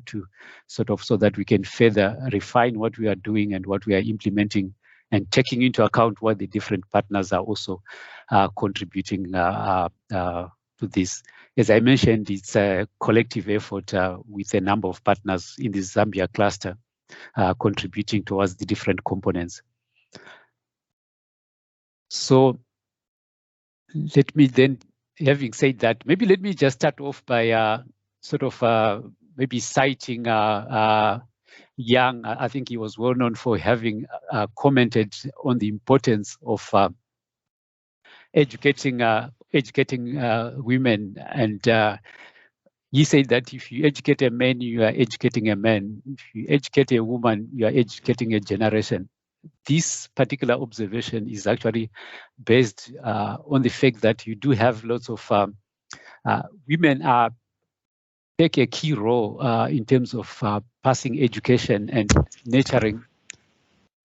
to sort of so that we can further refine what we are doing and what we are implementing, and taking into account what the different partners are also contributing to this. As I mentioned, it's a collective effort with a number of partners in the Zambia cluster contributing towards the different components. So let me then, having said that, maybe let me just start off by sort of maybe citing Young. I think he was well known for having commented on the importance of educating women, and he said that if you educate a man, you are educating a man. If you educate a woman, you are educating a generation. This particular observation is actually based on the fact that you do have lots of women take a key role in terms of passing education and nurturing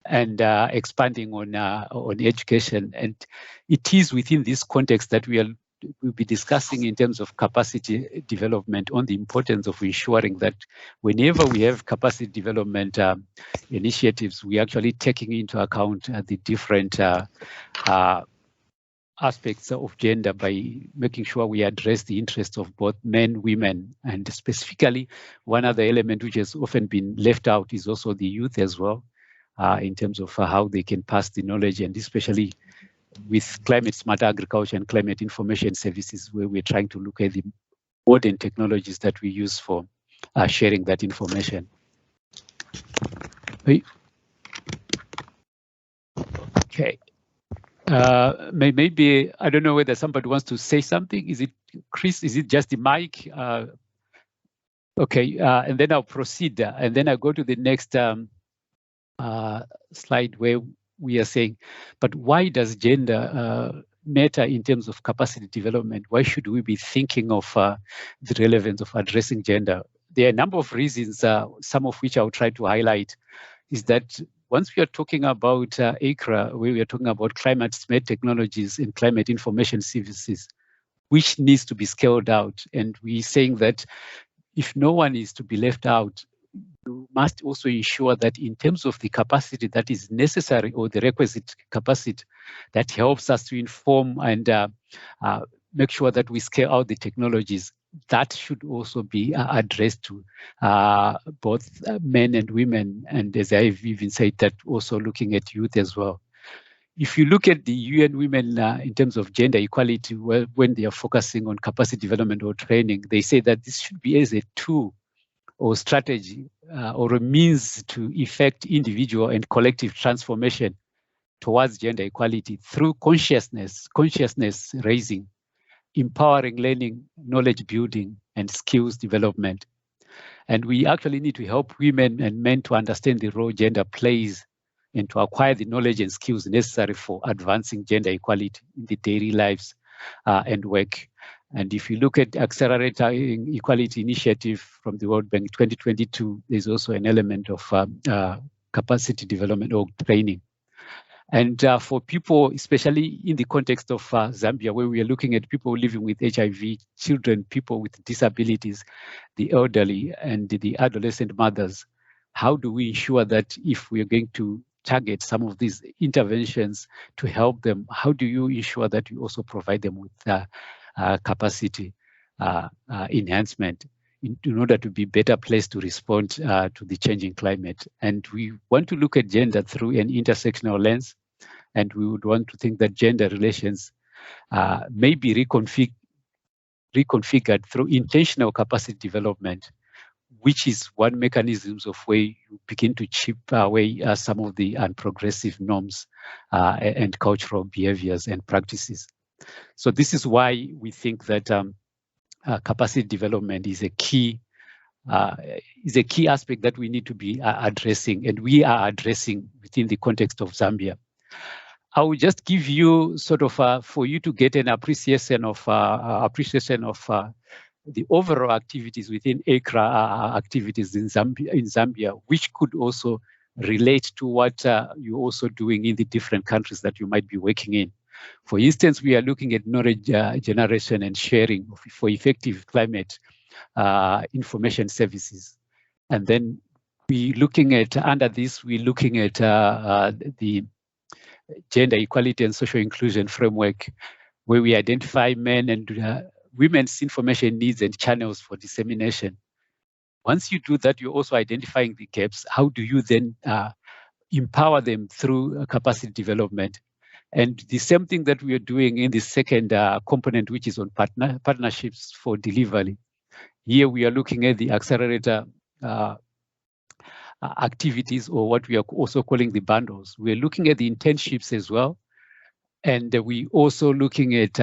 and expanding on education. And it is within this context that we'll be discussing in terms of capacity development on the importance of ensuring that whenever we have capacity development initiatives, we're actually taking into account the different aspects of gender by making sure we address the interests of both men, women, and specifically one other element which has often been left out is also the youth as well, in terms of how they can pass the knowledge, and especially with climate smart agriculture and climate information services, where we're trying to look at the modern technologies that we use for sharing that information. Okay. Maybe, I don't know whether somebody wants to say something. Is it Chris? Is it just the mic? Okay, and then I'll proceed, and then I'll go to the next slide where we are saying, but why does gender matter in terms of capacity development? Why should we be thinking of the relevance of addressing gender? There are a number of reasons, some of which I'll try to highlight, is that once we are talking about AICCRA, where we are talking about climate smart technologies and climate information services, which needs to be scaled out. And we're saying that if no one is to be left out, you must also ensure that in terms of the capacity that is necessary, or the requisite capacity that helps us to inform and make sure that we scale out the technologies, that should also be addressed to both men and women. And as I've even said, that also looking at youth as well. If you look at the UN Women in terms of gender equality, well, when they are focusing on capacity development or training, they say that this should be as a tool or strategy or a means to effect individual and collective transformation towards gender equality through consciousness raising, empowering learning, knowledge building, and skills development. And we actually need to help women and men to understand the role gender plays and to acquire the knowledge and skills necessary for advancing gender equality in the daily lives and work. And if you look at Accelerating Equality Initiative from the World Bank 2022, there's also an element of capacity development or training. And for people, especially in the context of Zambia, where we are looking at people living with HIV, children, people with disabilities, the elderly, and the adolescent mothers, how do we ensure that if we are going to target some of these interventions to help them, how do you ensure that you also provide them with capacity enhancement in order to be better placed to respond to the changing climate? And we want to look at gender through an intersectional lens, and we would want to think that gender relations may be reconfigured through intentional capacity development, which is one mechanism of where you begin to chip away some of the unprogressive norms and cultural behaviors and practices. So this is why we think that capacity development is a key aspect that we need to be addressing, and we are addressing within the context of Zambia. I will just give you sort of for you to get an appreciation of the overall activities within AICCRA activities in Zambia, which could also relate to what you're also doing in the different countries that you might be working in. For instance, we are looking at knowledge generation and sharing for effective climate information services. And then under this, we're looking at the gender equality and social inclusion framework, where we identify men and women's information needs and channels for dissemination. Once you do that, you're also identifying the gaps. How do you then empower them through capacity development? And the same thing that we are doing in the second component, which is on partnerships for delivery. Here we are looking at the accelerator activities, or what we are also calling the bundles. We're looking at the internships as well. And we also looking at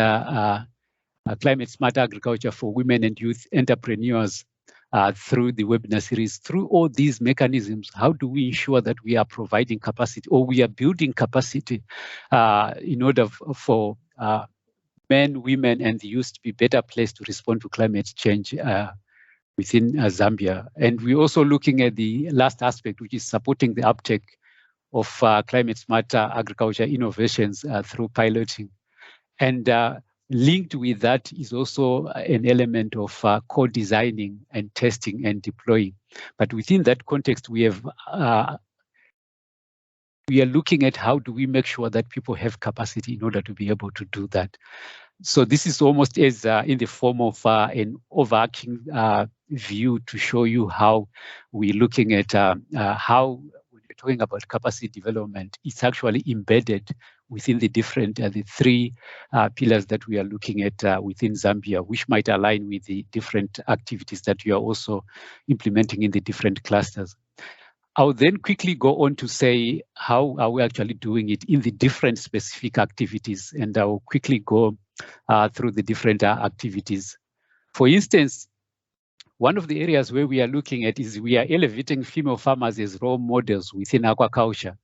climate smart agriculture for women and youth entrepreneurs through the webinar series. Through all these mechanisms, how do we ensure that we are providing capacity, or we are building capacity in order for men, women, and the youth to be better placed to respond to climate change within Zambia? And we're also looking at the last aspect, which is supporting the uptake of climate smart agriculture innovations through piloting. And linked with that is also an element of co-designing and testing and deploying. But within that context, we are looking at how do we make sure that people have capacity in order to be able to do that. So this is almost as in the form of an overarching view to show you how we're looking at how, when we're talking about capacity development, it's actually embedded within the different, the three pillars that we are looking at within Zambia, which might align with the different activities that you are also implementing in the different clusters. I'll then quickly go on to say how are we actually doing it in the different specific activities, and I'll quickly go through the different activities. For instance, one of the areas where we are looking at is we are elevating female farmers as role models within aquaculture.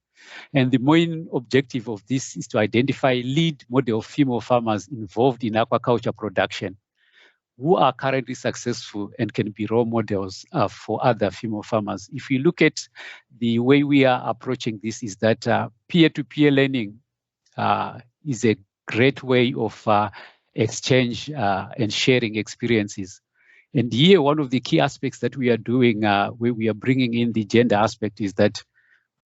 And the main objective of this is to identify lead model female farmers involved in aquaculture production who are currently successful and can be role models for other female farmers. If you look at the way we are approaching this, is that peer-to-peer learning is a great way of exchange and sharing experiences. And here, one of the key aspects that we are doing, where we are bringing in the gender aspect, is that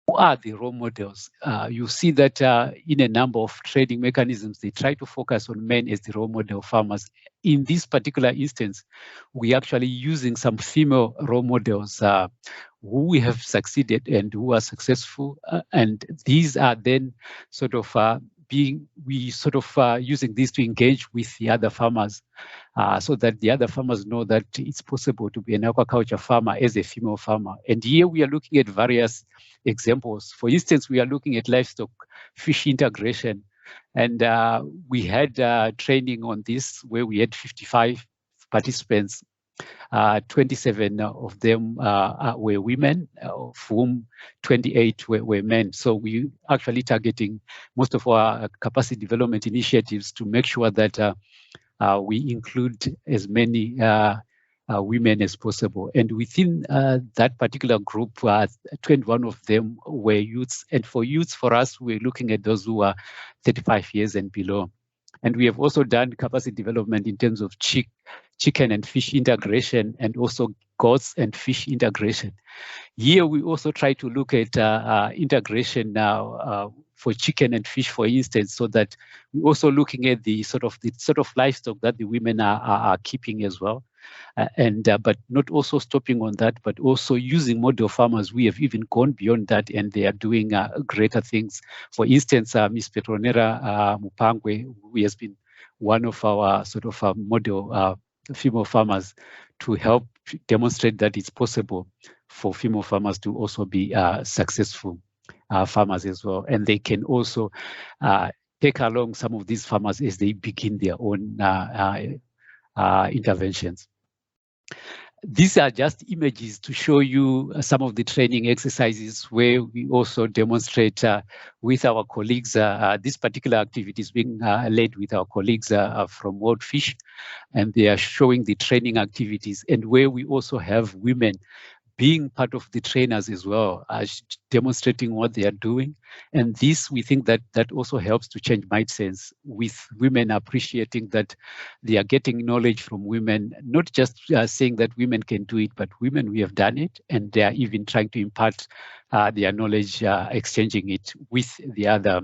who are the role models? You see that in a number of training mechanisms, they try to focus on men as the role model farmers. In this particular instance, we are actually using some female role models who we have succeeded and who are successful. And these are then sort of using this to engage with the other farmers so that the other farmers know that it's possible to be an aquaculture farmer as a female farmer. And here we are looking at various examples. For instance, we are looking at livestock fish integration. And we had training on this where we had 55 participants. 27 of them were women, of whom 28 were men. So we actually targeting most of our capacity development initiatives to make sure that we include as many women as possible. And within that particular group, 21 of them were youths. And for youths, for us, we're looking at those who are 35 years and below. And we have also done capacity development in terms of chicken and fish integration, and also goats and fish integration. Here we also try to look at integration now for chicken and fish, for instance, so that we're also looking at the sort of livestock that the women are keeping as well. But not also stopping on that, but also using model farmers. We have even gone beyond that, and they are doing greater things. For instance, Ms. Petronera Mupangwe, who has been one of our sort of model female farmers, to help demonstrate that it's possible for female farmers to also be successful farmers as well. And they can also take along some of these farmers as they begin their own interventions. These are just images to show you some of the training exercises where we also demonstrate with our colleagues. This particular activity is being led with our colleagues from World Fish, and they are showing the training activities, and where we also have women being part of the trainers as well, demonstrating what they are doing. And this, we think that also helps to change mindsets with women appreciating that they are getting knowledge from women, not just saying that women can do it, but women, we have done it, and they are even trying to impart their knowledge, exchanging it with the other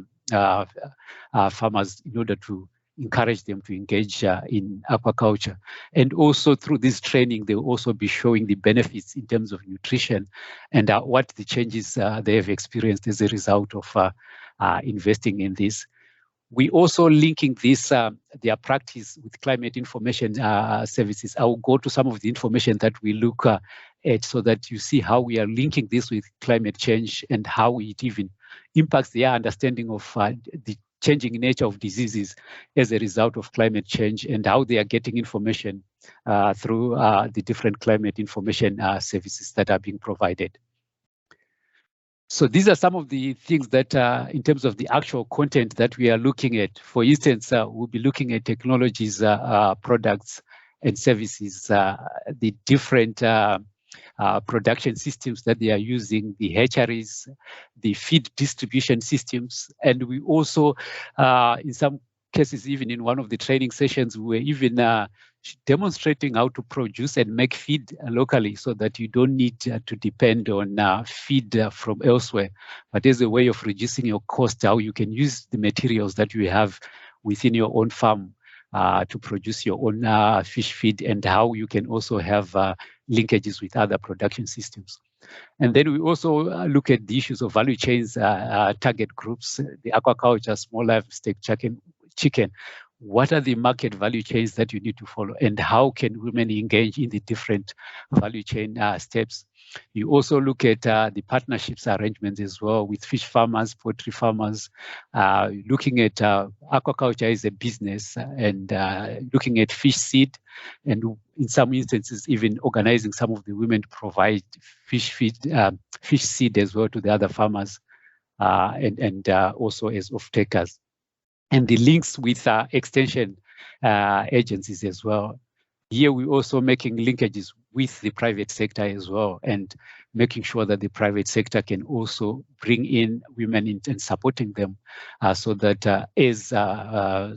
farmers in order to encourage them to engage in aquaculture. And also through this training, they will also be showing the benefits in terms of nutrition and what the changes they have experienced as a result of investing in this. We also linking this, their practice with climate information services. I will go to some of the information that we look at so that you see how we are linking this with climate change and how it even impacts their understanding of the changing nature of diseases as a result of climate change and how they are getting information through the different climate information services that are being provided. So these are some of the things that in terms of the actual content that we are looking at. For instance, we'll be looking at technologies, products and services, the different production systems that they are using, the hatcheries, the feed distribution systems. And we also, in some cases, even in one of the training sessions, we were even demonstrating how to produce and make feed locally so that you don't need to depend on feed from elsewhere, but as a way of reducing your cost, how you can use the materials that you have within your own farm to produce your own fish feed, and how you can also have linkages with other production systems. And then we also look at the issues of value chains, target groups, the aquaculture, small livestock, chicken. What are the market value chains that you need to follow, and how can women engage in the different value chain steps? You also look at the partnerships arrangements as well with fish farmers, poultry farmers, looking at aquaculture as a business, and looking at fish seed, and in some instances even organizing some of the women to provide fish seed as well to the other farmers, and also as off-takers. And the links with extension agencies as well. Here we're also making linkages with the private sector as well, and making sure that the private sector can also bring in women and supporting them so that as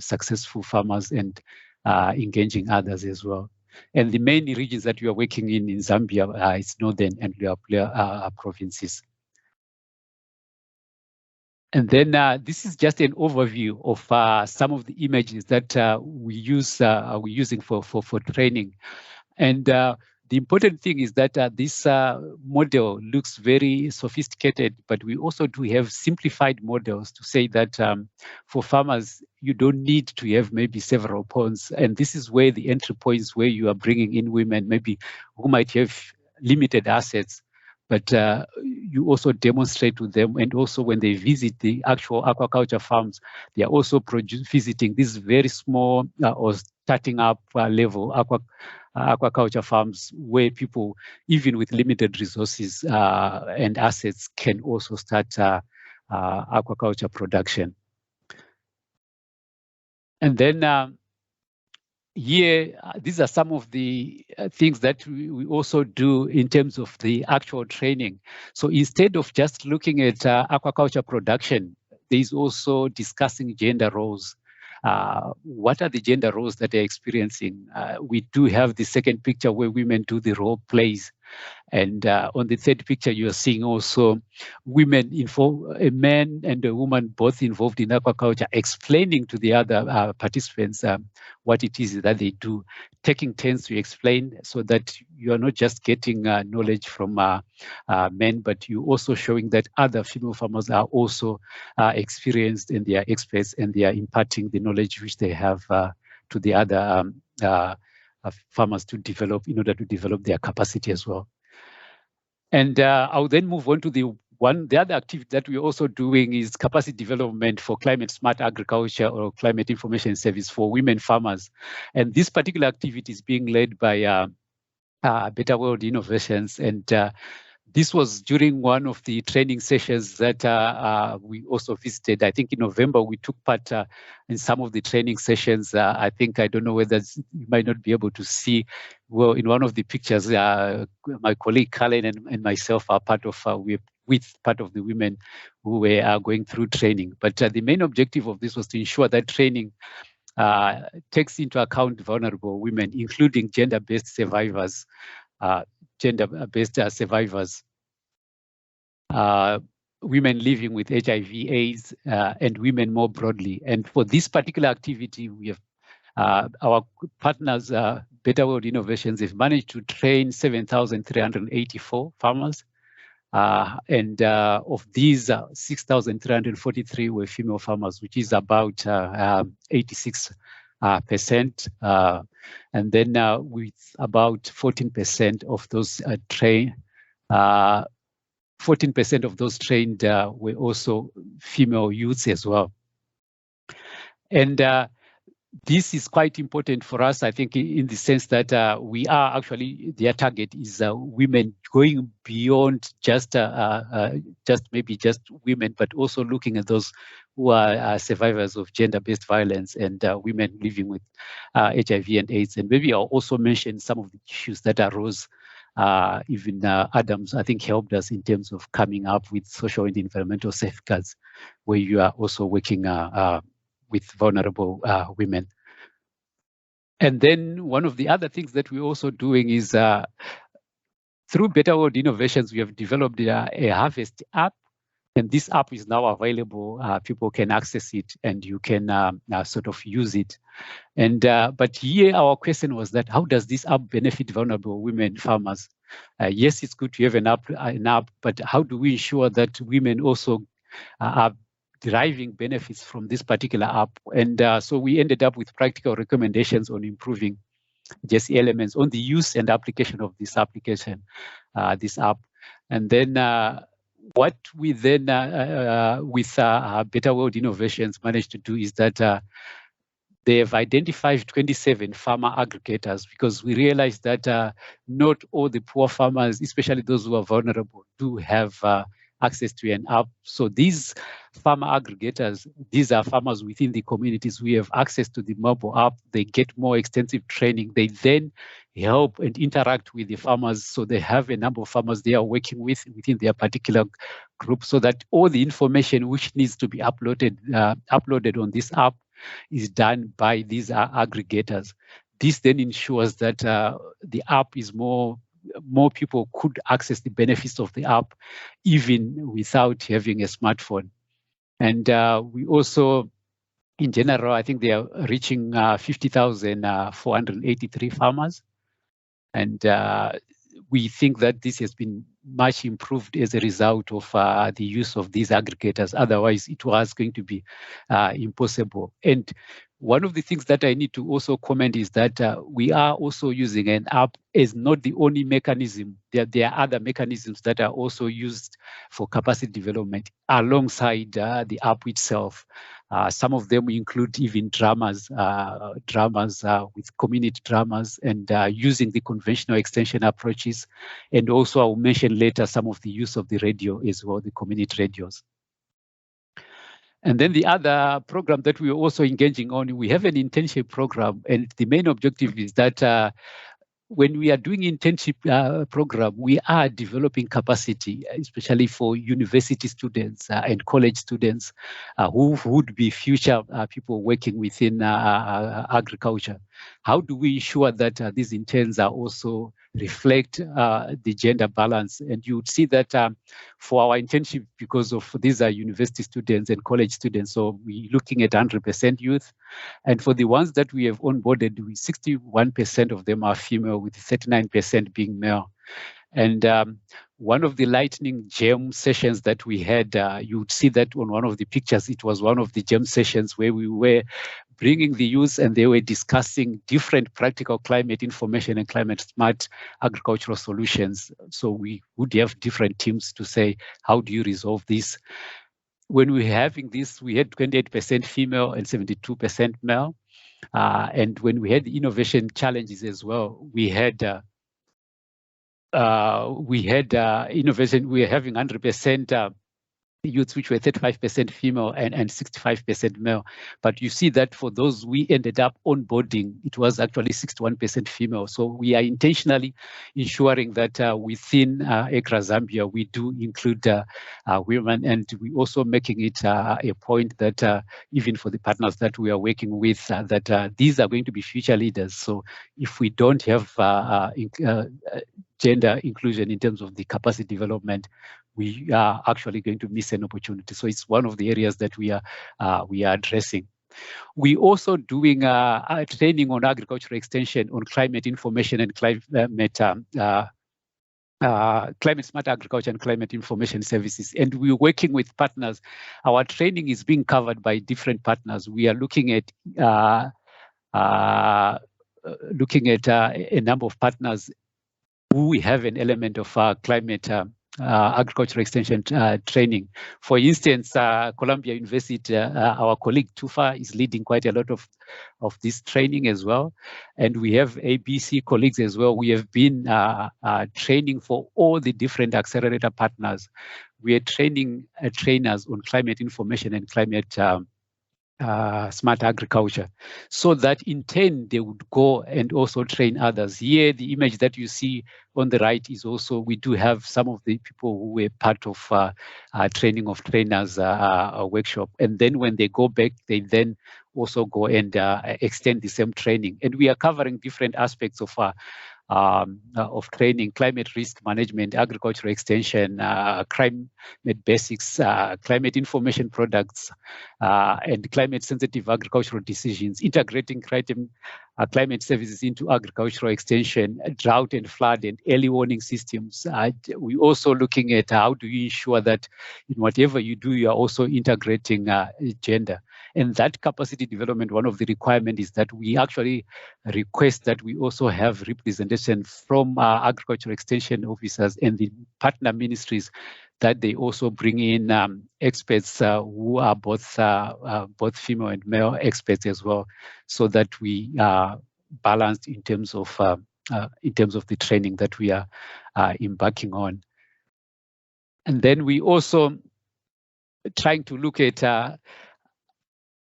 successful farmers and engaging others as well. And the main regions that we are working in Zambia is Northern and Luapula provinces. And then this is just an overview of some of the images that we're using for training. And the important thing is that this model looks very sophisticated, but we also do have simplified models to say that for farmers, you don't need to have maybe several ponds. And this is where the entry points where you are bringing in women, maybe who might have limited assets, but you also demonstrate to them, and also when they visit the actual aquaculture farms, they are also visiting these very small or starting up level aquaculture farms where people, even with limited resources and assets, can also start aquaculture production. And then here, these are some of the things that we also do in terms of the actual training. So instead of just looking at aquaculture production, there's also discussing gender roles. What are the gender roles that they're experiencing? We do have the second picture where women do the role plays. And on the third picture, you're seeing also women, a man and a woman both involved in aquaculture, explaining to the other participants what it is that they do, taking turns to explain so that you are not just getting knowledge from men, but you're also showing that other female farmers are also experienced and they are experts, and they are imparting the knowledge which they have to the other farmers to develop in order to develop their capacity as well. And I'll then move on to the other activity that we're also doing is capacity development for climate smart agriculture or climate information service for women farmers. And this particular activity is being led by Better World Innovations. And This was during one of the training sessions that we also visited. I think in November we took part in some of the training sessions. I think, I don't know whether you might not be able to see. Well, in one of the pictures, my colleague Colin and myself are part of, with part of the women who were going through training. But the main objective of this was to ensure that training takes into account vulnerable women, including gender-based survivors, women living with HIV/AIDS, and women more broadly. And for this particular activity, we have our partners, Better World Innovations, have managed to train 7,384 farmers. And of these, 6,343 were female farmers, which is about 86%. And then with about 14% of those 14% of those trained were also female youths as well. And this is quite important for us, I think, in the sense that we are actually, their target is women, going beyond just women, but also looking at those who are survivors of gender-based violence and women living with HIV and AIDS. And maybe I'll also mention some of the issues that arose. Even Adams, I think, helped us in terms of coming up with social and environmental safeguards, where you are also working with vulnerable women. And then one of the other things that we're also doing is through Better World Innovations, we have developed a Harvest app. And this app is now available. People can access it and you can sort of use it. And but here our question was that, how does this app benefit vulnerable women farmers? Yes, it's good to have an app, but how do we ensure that women also are deriving benefits from this particular app? And so we ended up with practical recommendations on improving just elements on the use and application of this application, this app. And then what we then, with Better World Innovations, managed to do is that they have identified 27 farmer aggregators, because we realized that not all the poor farmers, especially those who are vulnerable, do have access to an app. So these farmer aggregators, these are farmers within the communities. We have access to the mobile app. They get more extensive training. They then help and interact with the farmers. So they have a number of farmers they are working with within their particular group, so that all the information which needs to be uploaded on this app is done by these aggregators. This then ensures that the app is more people could access the benefits of the app even without having a smartphone. And we also, in general, I think they are reaching 50,483 farmers. And we think that this has been much improved as a result of the use of these aggregators. Otherwise, it was going to be impossible. And one of the things that I need to also comment is that we are also using an app as not the only mechanism. There are other mechanisms that are also used for capacity development alongside the app itself. Some of them include even dramas with community dramas, and using the conventional extension approaches. And also I'll mention later some of the use of the radio as well, the community radios. And then the other program that we're also engaging on, we have an internship program, and the main objective is that when we are doing internship program, we are developing capacity, especially for university students and college students who would be future people working within agriculture. How do we ensure that these interns are also reflect the gender balance? And you would see that for our internship, because of these are university students and college students, so we're looking at 100% youth. And for the ones that we have onboarded, 61% of them are female, with 39% being male. And one of the lightning gem sessions that we had, you would see that on one of the pictures, it was one of the gem sessions where we were bringing the youth and they were discussing different practical climate information and climate smart agricultural solutions. So we would have different teams to say, how do you resolve this? When we were having this, we had 28% female and 72% male. And when we had the innovation challenges as well, we had we had innovation. We are having 100% youths, which were 35% female and 65% male. But you see that for those we ended up onboarding, it was actually 61% female. So we are intentionally ensuring that within AICCRA Zambia, we do include women, and we also making it a point that even for the partners that we are working with, that these are going to be future leaders. So if we don't have gender inclusion in terms of the capacity development, we are actually going to miss an opportunity. So it's one of the areas that we are addressing. We also doing training on agricultural extension on climate information and climate smart agriculture and climate information services, and we're working with partners. Our training is being covered by different partners. We are looking at a number of partners who we have an element of climate agricultural extension training. For instance, Columbia University, our colleague Tufa is leading quite a lot of this training as well. And we have ABC colleagues as well. We have been training for all the different accelerator partners. We are training trainers on climate information and climate smart agriculture, so that in turn they would go and also train others. Here, the image that you see on the right is also, we do have some of the people who were part of training of trainers workshop, and then when they go back, they then also go and extend the same training. And we are covering different aspects of training: climate risk management, agricultural extension, climate basics, climate information products, and climate sensitive agricultural decisions, integrating climate services into agricultural extension, drought and flood and early warning systems. We're also looking at how do you ensure that in whatever you do, you are also integrating gender. And that capacity development, one of the requirements is that we actually request that we also have representation from agricultural extension officers and the partner ministries, that they also bring in experts who are both female and male experts as well, so that we are balanced in terms of the training that we are embarking on. And then we also trying to look at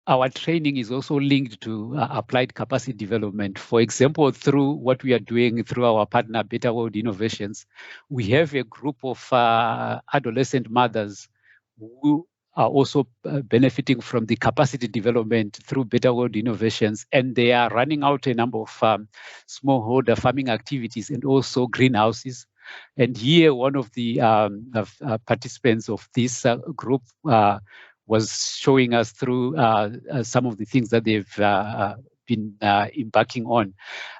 our training is also linked to applied capacity development. For example, through what we are doing through our partner Better World Innovations, we have a group of adolescent mothers who are also benefiting from the capacity development through Better World Innovations, and they are running out a number of smallholder farming activities and also greenhouses. And here, one of the participants of this group was showing us through some of the things that they've been embarking on.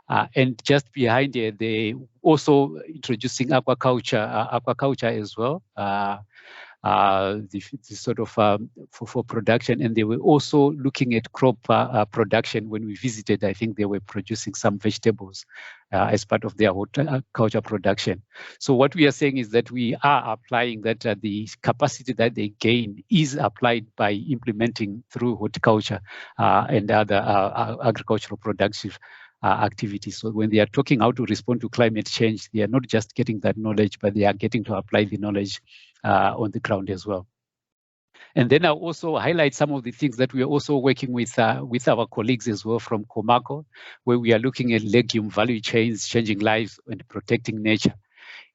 And just behind here, they also introducing aquaculture as well, the sort of for production. And they were also looking at crop production. When we visited, I think they were producing some vegetables as part of their horticulture production. So what we are saying is that we are applying that the capacity that they gain is applied by implementing through horticulture and other agricultural productive activities. So when they are talking how to respond to climate change, they are not just getting that knowledge, but they are getting to apply the knowledge on the ground as well. And then I'll also highlight some of the things that we are also working with our colleagues as well from Comaco, where we are looking at legume value chains, changing lives and protecting nature.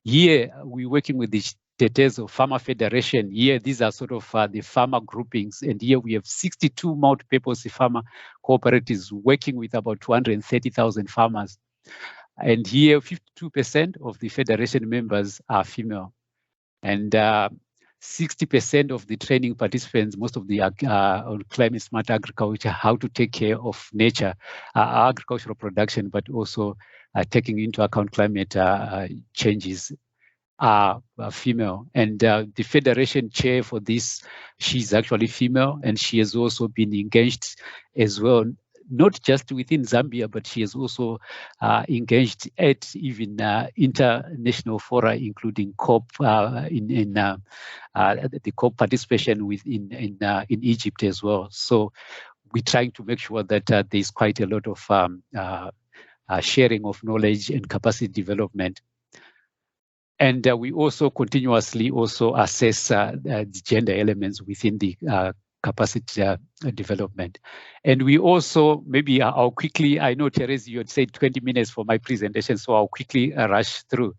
Here, we're working with the Tetezo Farmer Federation. Here, these are sort of the farmer groupings. And here we have 62 multi-purpose farmer cooperatives working with about 230,000 farmers. And here, 52% of the federation members are female. And 60% of the training participants, most of the on climate smart agriculture, how to take care of nature, agricultural production, but also taking into account climate changes, are female. And the federation chair for this, she's actually female, and she has also been engaged as well, not just within Zambia, but she has also engaged at even international fora, including COP in the COP participation in Egypt as well. So we're trying to make sure that there's quite a lot of sharing of knowledge and capacity development. And we also continuously also assess the gender elements within the capacity development. And we also, maybe I'll quickly, I know Therese, you had said 20 minutes for my presentation, so I'll quickly rush through.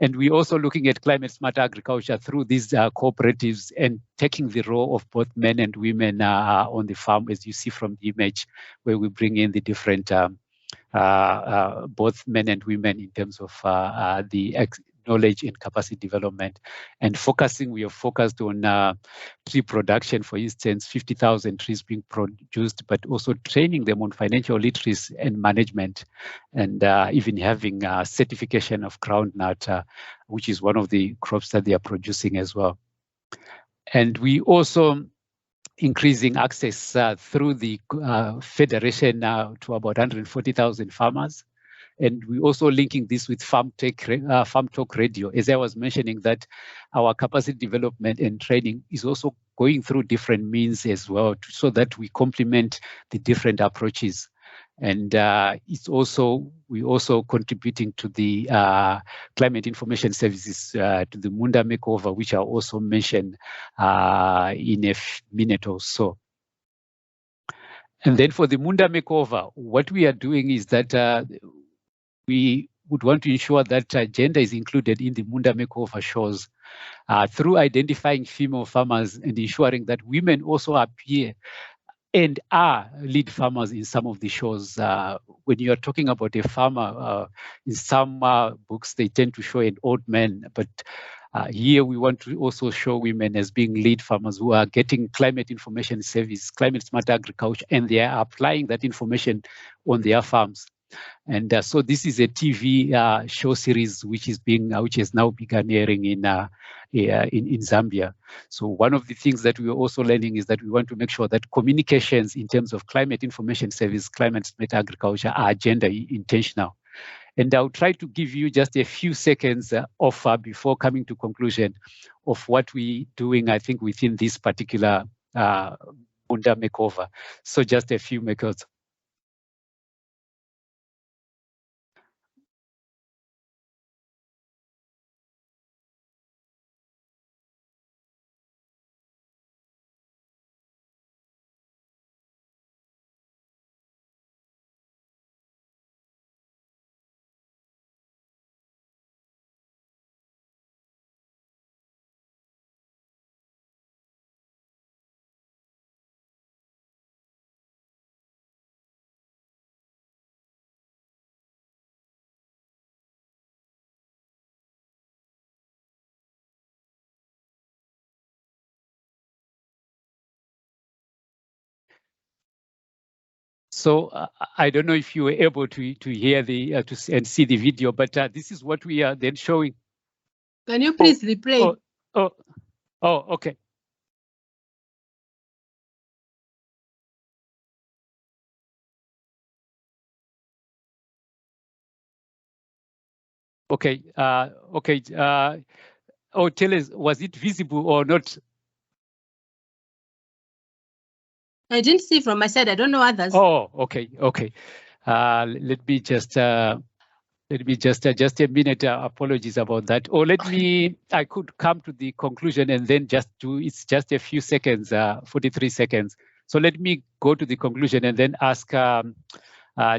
And we're also looking at climate smart agriculture through these cooperatives and taking the role of both men and women on the farm, as you see from the image, where we bring in the different, both men and women in terms of the knowledge and capacity development. And focusing, we are focused on tree production, for instance, 50,000 trees being produced, but also training them on financial literacy and management, and even having certification of groundnut, which is one of the crops that they are producing as well. And we also increasing access through the federation to about 140,000 farmers. And we're also linking this with Farm Talk Radio. As I was mentioning, that our capacity development and training is also going through different means as well, so that we complement the different approaches. And we're also contributing to the climate information services, to the Munda Makeover, which I'll also mention in a minute or so. And then for the Munda Makeover, what we are doing is that we would want to ensure that gender is included in the Munda Makeover shows through identifying female farmers and ensuring that women also appear and are lead farmers in some of the shows. When you are talking about a farmer, in some books, they tend to show an old man, but here we want to also show women as being lead farmers who are getting climate information service, climate smart agriculture, and they are applying that information on their farms. And so this is a TV show series which has now begun airing in Zambia. So one of the things that we are also learning is that we want to make sure that communications in terms of climate information service, climate smart agriculture are gender intentional. And I'll try to give you just a few seconds before coming to conclusion of what we're doing, I think, within this particular Munda Makeover. So just a few makers. So I don't know if you were able to hear the and see the video, but this is what we are then showing. Can you please replay? Oh, okay. Okay. Okay. Tell us, was it visible or not? I didn't see from my side. I don't know others. Oh, okay. Okay. Let me just a minute. Apologies about that. Or I could come to the conclusion and then it's just a few seconds, 43 seconds. So let me go to the conclusion and then ask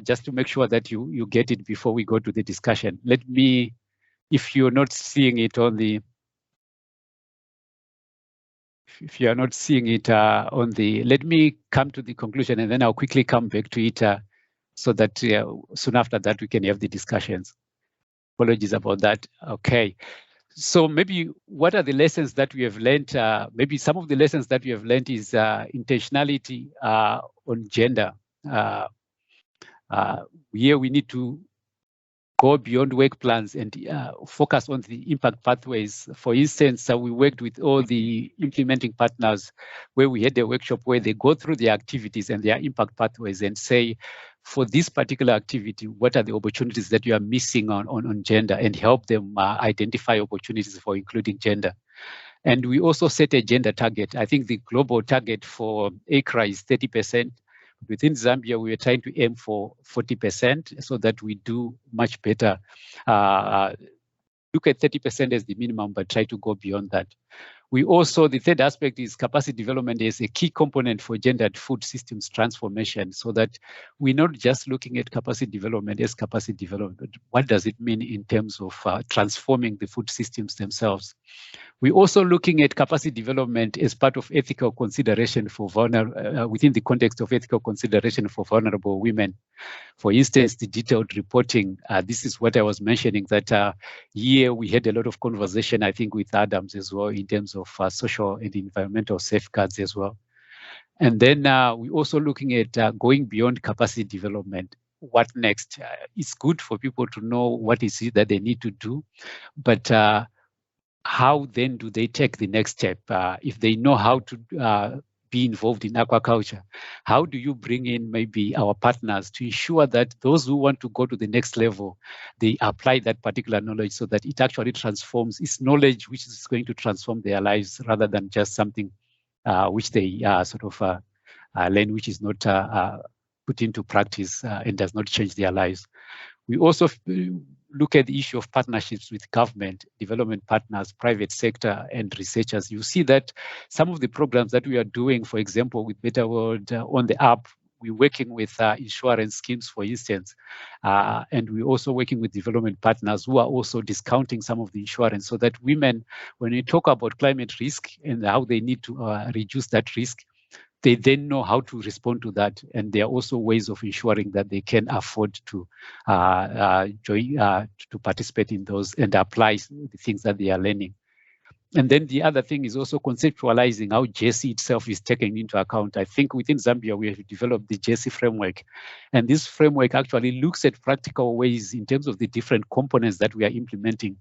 just to make sure that you get it before we go to the discussion. If you're not seeing it on the, let me come to the conclusion and then I'll quickly come back to it so that soon after that we can have the discussions. Apologies about that. Okay. So maybe what are the lessons that we have learned? Maybe some of the lessons that we have learned is intentionality on gender. Here we need to go beyond work plans and focus on the impact pathways. For instance, we worked with all the implementing partners where we had a workshop where they go through the activities and their impact pathways and say, for this particular activity, what are the opportunities that you are missing on gender, and help them identify opportunities for including gender. And we also set a gender target. I think the global target for AICCRA is 30%. Within Zambia, we are trying to aim for 40% so that we do much better look at 30% as the minimum, but try to go beyond that. We also, the third aspect is capacity development is a key component for gendered food systems transformation, so that we're not just looking at capacity development as capacity development. What does it mean in terms of transforming the food systems themselves? We're also looking at capacity development as part of ethical consideration for within the context of ethical consideration for vulnerable women. For instance, the detailed reporting, this is what I was mentioning, that here we had a lot of conversation, I think, with Adams as well, in terms of social and environmental safeguards as well. And then we're also looking at going beyond capacity development. What next? It's good for people to know what is it that they need to do, but how then do they take the next step? If they know how to be involved in aquaculture, how do you bring in maybe our partners to ensure that those who want to go to the next level, they apply that particular knowledge so that it actually transforms, it's knowledge which is going to transform their lives rather than just something which they sort of learn, which is not put into practice and does not change their lives. We also look at the issue of partnerships with government, development partners, private sector, and researchers. You see that some of the programs that we are doing, for example, with Better World on the app, we're working with insurance schemes, for instance, and we're also working with development partners who are also discounting some of the insurance so that women, when we talk about climate risk and how they need to reduce that risk, they then know how to respond to that. And there are also ways of ensuring that they can afford to join, to participate in those and apply the things that they are learning. And then the other thing is also conceptualizing how JESI itself is taken into account. I think within Zambia, we have developed the JESI framework. And this framework actually looks at practical ways in terms of the different components that we are implementing.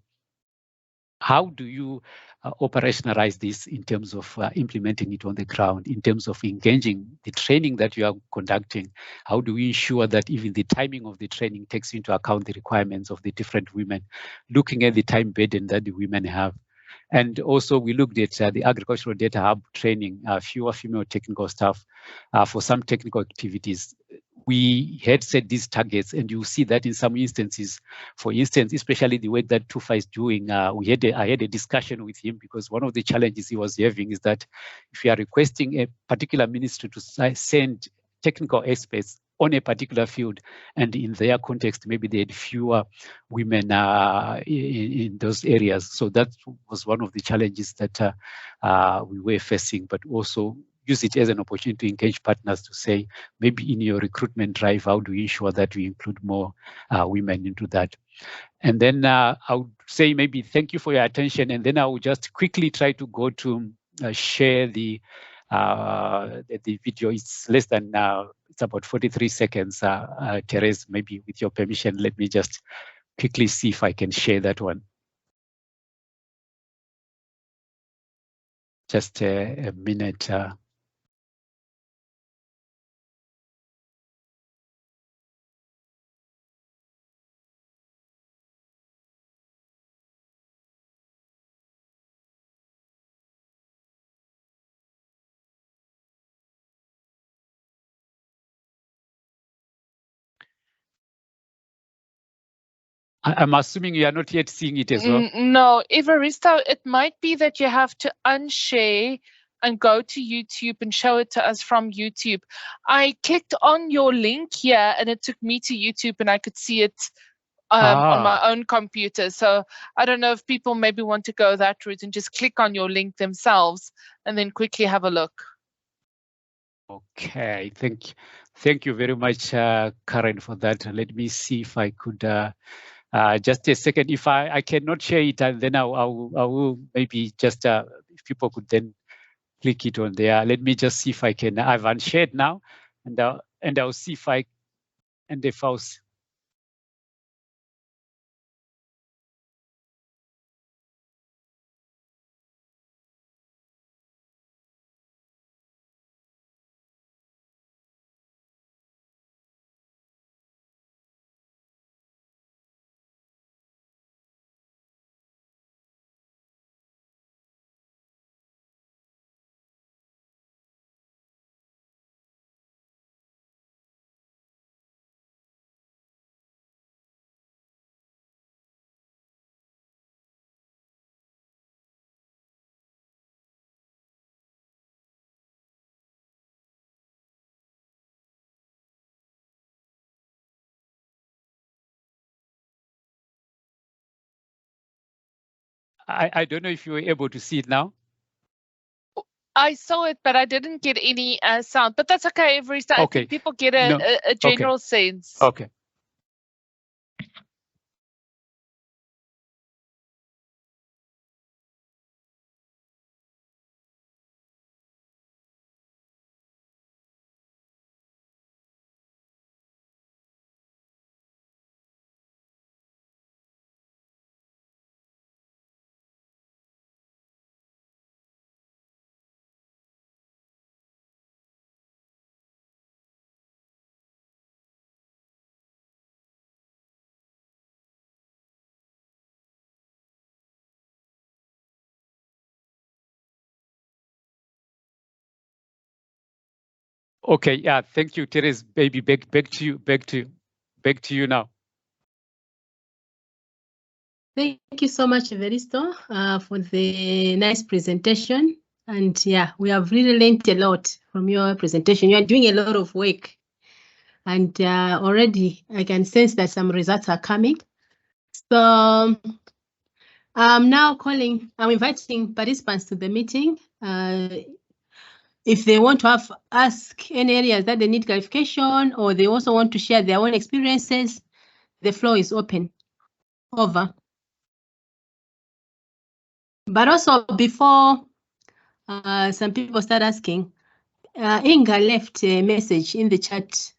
How do you operationalize this in terms of implementing it on the ground, in terms of engaging the training that you are conducting? How do we ensure that even the timing of the training takes into account the requirements of the different women, looking at the time burden that the women have? And also we looked at the agricultural data hub training, fewer female technical staff for some technical activities. We had set these targets, and you see that in some instances, for instance, especially the work that Tufa is doing, I had a discussion with him because one of the challenges he was having is that if you are requesting a particular ministry to send technical experts on a particular field, and in their context, maybe they had fewer women in those areas. So that was one of the challenges that we were facing, but also use it as an opportunity to engage partners to say, maybe in your recruitment drive, how do you ensure that we include more women into that? And then I would say maybe thank you for your attention. And then I will just quickly try to go to share the video. It's less than, it's about 43 seconds. Therese, maybe with your permission, let me just quickly see if I can share that one. Just a minute. I'm assuming you are not yet seeing it as well. No, Everisto, it might be that you have to unshare and go to YouTube and show it to us from YouTube. I clicked on your link here and it took me to YouTube and I could see it on my own computer. So I don't know if people maybe want to go that route and just click on your link themselves and then quickly have a look. Okay, thank you very much, Karen, for that. Let me see if I could just a second. If I cannot share it, and then I will maybe just if people could then click it on there. Let me just see if I can. I've unshared now, and I'll see if I and if I'll. I don't know if you were able to see it now. I saw it, but I didn't get any sound. But that's okay, Everisto. I think people get a general sense. Okay. Okay, yeah, thank you, Therese. Baby, back to you now. Thank you so much, Everisto, for the nice presentation. And yeah, we have really learned a lot from your presentation. You are doing a lot of work. And already I can sense that some results are coming. So I'm inviting participants to the meeting. If they want to ask any areas that they need clarification, or they also want to share their own experiences, the floor is open. Over. But also before some people start asking, Inga left a message in the chat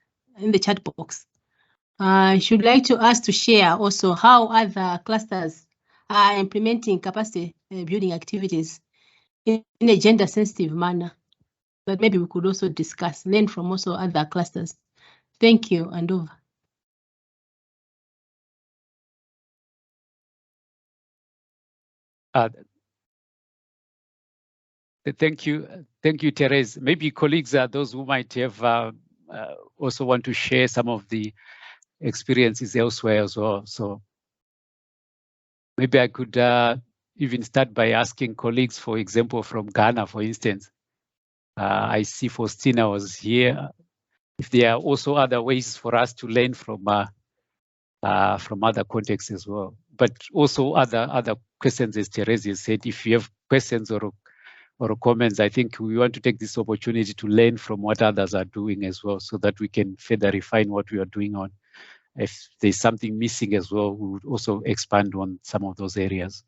box. Should like to ask to share also how other clusters are implementing capacity building activities in a gender sensitive manner. But maybe we could also discuss, learn from also other clusters. Thank you, and over. Thank you, Therese. Maybe colleagues are those who might have also want to share some of the experiences elsewhere as well. So maybe I could even start by asking colleagues, for example, from Ghana, for instance. I see Faustina was here. If there are also other ways for us to learn from other contexts as well, but also other questions, as Therese said. If you have questions or comments, I think we want to take this opportunity to learn from what others are doing as well, so that we can further refine what we are doing on. If there's something missing as well, we would also expand on some of those areas.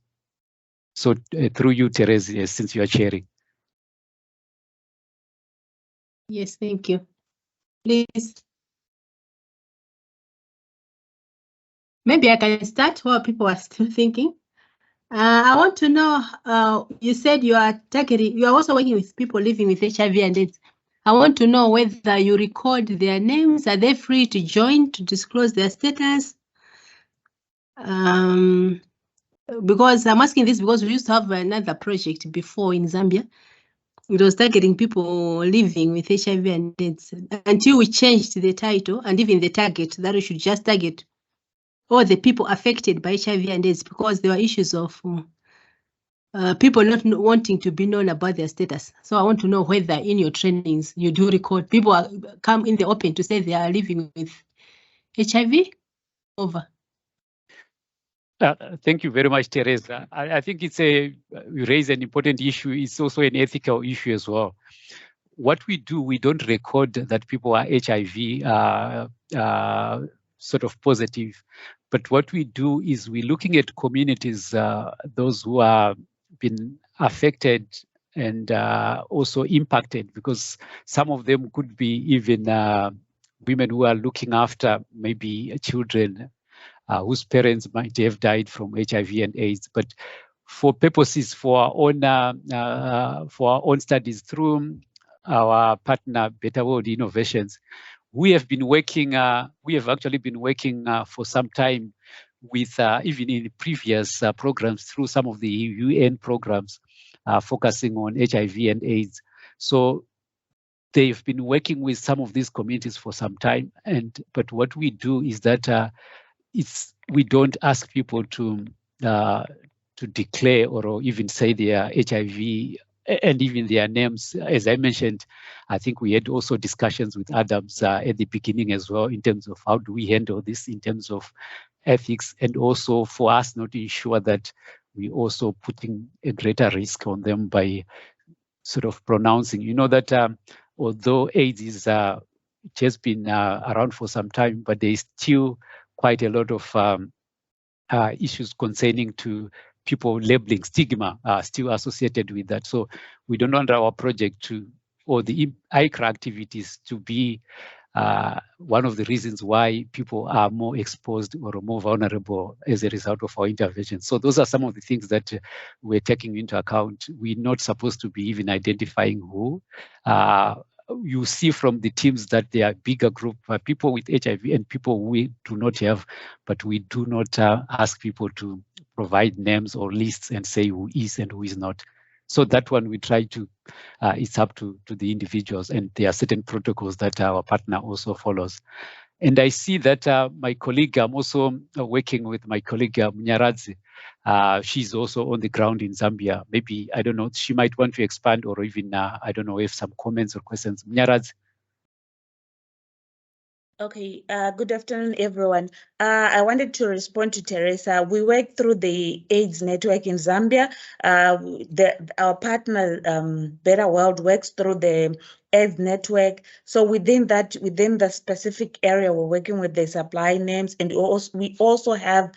So through you, Therese, since you are chairing. Yes, thank you. Please. Maybe I can start while people are still thinking. I want to know, you said you are also working with people living with HIV and AIDS. I want to know whether you record their names. Are they free to join, to disclose their status? Because I'm asking this because we used to have another project before in Zambia. It was targeting people living with HIV and AIDS, until we changed the title and even the target, that we should just target all the people affected by HIV and AIDS, because there were issues of people not wanting to be known about their status. So I want to know whether in your trainings you do record people come in the open to say they are living with HIV. Over. Thank you very much, Therese. I think you raise an important issue. It's also an ethical issue as well. What we do, we don't record that people are HIV sort of positive, but what we do is we're looking at communities, those who are been affected and also impacted, because some of them could be even women who are looking after maybe children whose parents might have died from HIV and AIDS. But for purposes for our own studies through our partner Better World Innovations, we have actually been working for some time with even in previous programs through some of the UN programs focusing on HIV and AIDS. So they've been working with some of these communities for some time, but what we do is that we don't ask people to declare or even say their HIV and even their names. As I mentioned, I think we had also discussions with Adams at the beginning as well, in terms of how do we handle this in terms of ethics, and also for us not to ensure that we also putting a greater risk on them by sort of pronouncing, you know, that although AIDS is just been around for some time, but there is still quite a lot of issues concerning to people labeling stigma still associated with that. So we don't want our project to, or the ICCRA activities to be one of the reasons why people are more exposed or more vulnerable as a result of our intervention. So those are some of the things that we're taking into account. We're not supposed to be even identifying who. You see from the teams that there are bigger group people with HIV and people we do not have, but we do not ask people to provide names or lists and say who is and who is not. So that one we try to, it's up to the individuals, and there are certain protocols that our partner also follows. And I see that my colleague, I'm also working with my colleague Mnyaradzi. She's also on the ground in Zambia. Maybe, I don't know, she might want to expand or even, I don't know, if some comments or questions. Mnyaradzi. Okay, good afternoon, everyone. I wanted to respond to Teresa. We work through the AIDS network in Zambia. Our partner, Better World, works through the AIDS network. So within the specific area, we're working with the supply names, and we also have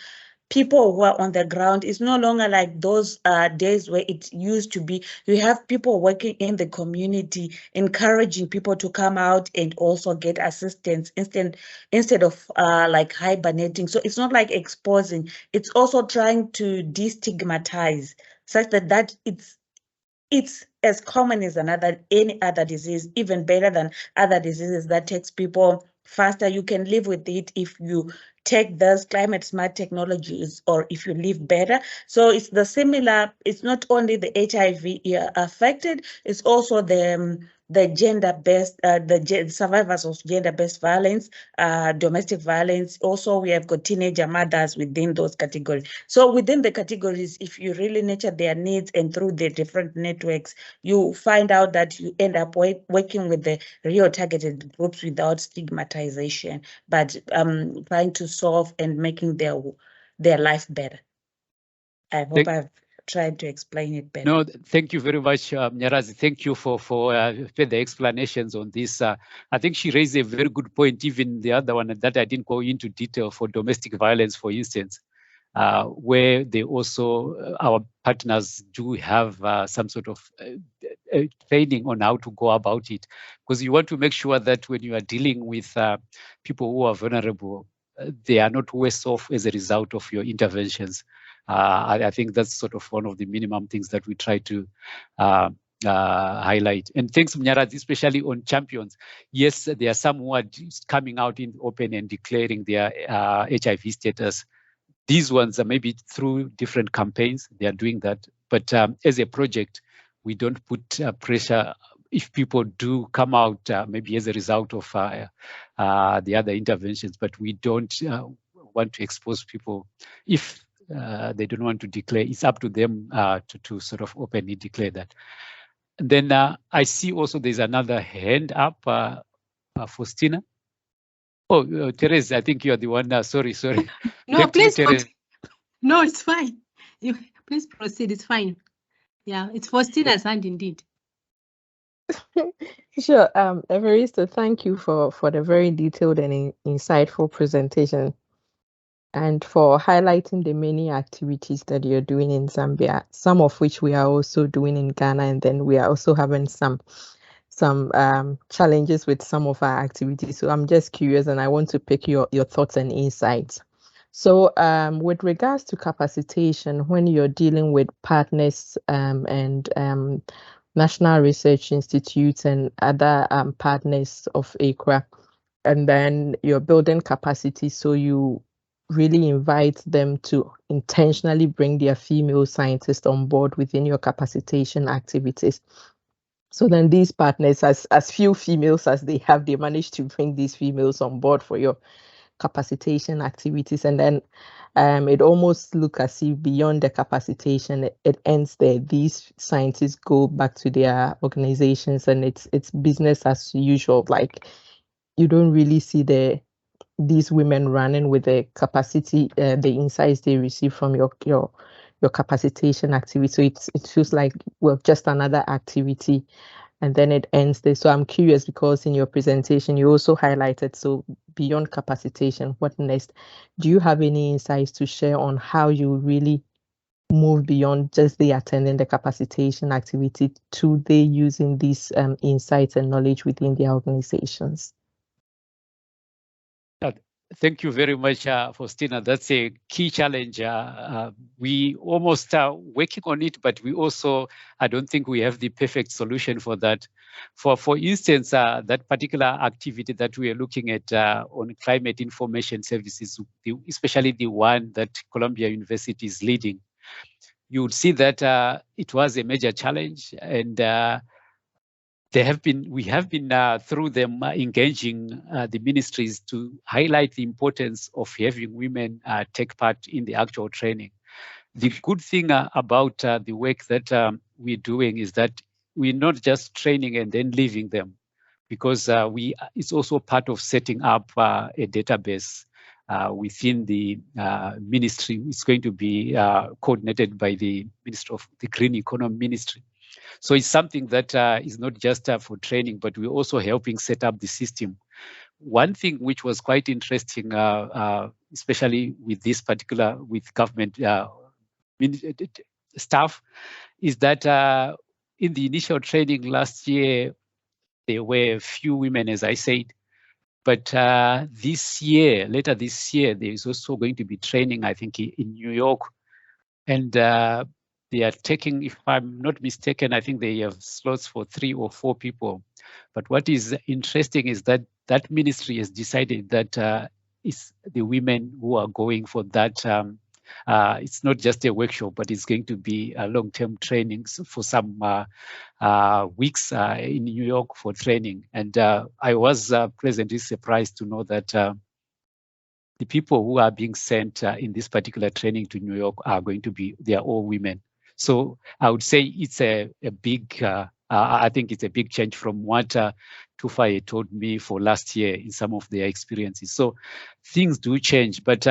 people who are on the ground. It's no longer like those days where it used to be. You have people working in the community, encouraging people to come out and also get assistance instead of like hibernating. So it's not like exposing, it's also trying to destigmatize such that it's as common as any other disease, even better than other diseases that takes people faster. You can live with it if you take those climate smart technologies or if you live better. So it's the similar, it's not only the HIV affected, it's also the gender-based, the survivors of gender-based violence, domestic violence. Also, we have got teenager mothers within those categories. So within the categories, if you really nurture their needs and through the different networks, you find out that you end up working with the real targeted groups without stigmatization, but trying to solve and making their life better. I hope I've tried to explain it better. No, thank you very much, Mnyaradzi. Thank you for the explanations on this. I think she raised a very good point, even the other one that I didn't go into detail for domestic violence, for instance, where they also, our partners do have some sort of training on how to go about it, because you want to make sure that when you are dealing with people who are vulnerable, they are not worse off as a result of your interventions. I think that's sort of one of the minimum things that we try to highlight. And thanks, Mnyaradzi, especially on champions. Yes, there are some who are just coming out in open and declaring their HIV status. These ones are maybe through different campaigns, they are doing that. But as a project, we don't put pressure if people do come out maybe as a result of the other interventions, but we don't want to expose people if they don't want to declare. It's up to them to sort of openly declare that. And then I see also there's another hand up, Faustina. Oh, Therese, I think you're the one. Sorry. No, please. No, it's fine. Please proceed. It's fine. Yeah, it's Faustina's hand indeed. Sure. Everisto, thank you for the very detailed and insightful presentation, and for highlighting the many activities that you're doing in Zambia, some of which we are also doing in Ghana, and then we are also having some challenges with some of our activities. So I'm just curious, and I want to pick your thoughts and insights. So with regards to capacitation, when you're dealing with partners and National Research Institutes and other partners of AICCRA, and then you're building capacity, so you really invite them to intentionally bring their female scientists on board within your capacitation activities. So then these partners, as few females as they have, they manage to bring these females on board for your capacitation activities, and then it almost looks as if beyond the capacitation it ends there. These scientists go back to their organizations and it's business as usual. Like, you don't really see these women running with the capacity, the insights they receive from your your capacitation activity. So it feels like, well, just another activity, and then it ends there. So I'm curious, because in your presentation you also highlighted, so beyond capacitation, what next? Do you have any insights to share on how you really move beyond just the attending the capacitation activity to they using these insights and knowledge within their organizations? Thank you very much, Faustina. That's a key challenge. We almost are working on it, but we also, I don't think we have the perfect solution for that. For instance, that particular activity that we are looking at on climate information services, especially the one that Columbia University is leading, you would see that it was a major challenge, and we have been through them engaging the ministries to highlight the importance of having women take part in the actual training. The good thing about the work that we're doing is that we're not just training and then leaving them, because it's also part of setting up a database within the ministry. It's going to be coordinated by the Ministry of the Green Economy Ministry. So it's something that is not just for training, but we're also helping set up the system. One thing which was quite interesting, especially with this particular, with government staff, is that in the initial training last year, there were a few women, as I said, but this year, later this year, there is also going to be training, I think, in New York. And they are taking, if I'm not mistaken, I think they have slots for 3 or 4 people. But what is interesting is that that ministry has decided that it's the women who are going for that. It's not just a workshop, but it's going to be a long-term training for some weeks in New York for training. And I was pleasantly surprised to know that the people who are being sent in this particular training to New York are going to be, they are all women. So I would say it's a big, I think it's a big change from what Tufaye told me for last year in some of their experiences. So things do change, but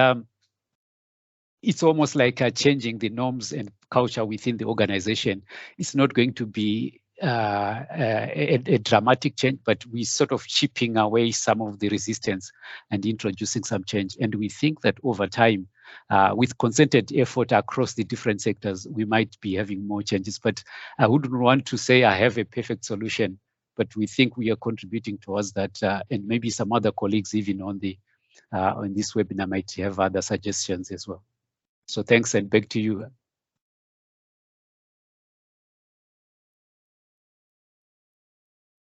it's almost like changing the norms and culture within the organization. It's not going to be a dramatic change, but we sort of chipping away some of the resistance and introducing some change. And we think that over time, with concerted effort across the different sectors, we might be having more changes. But I wouldn't want to say I have a perfect solution, but we think we are contributing towards that. And maybe some other colleagues even on this webinar might have other suggestions as well. So thanks, and back to you.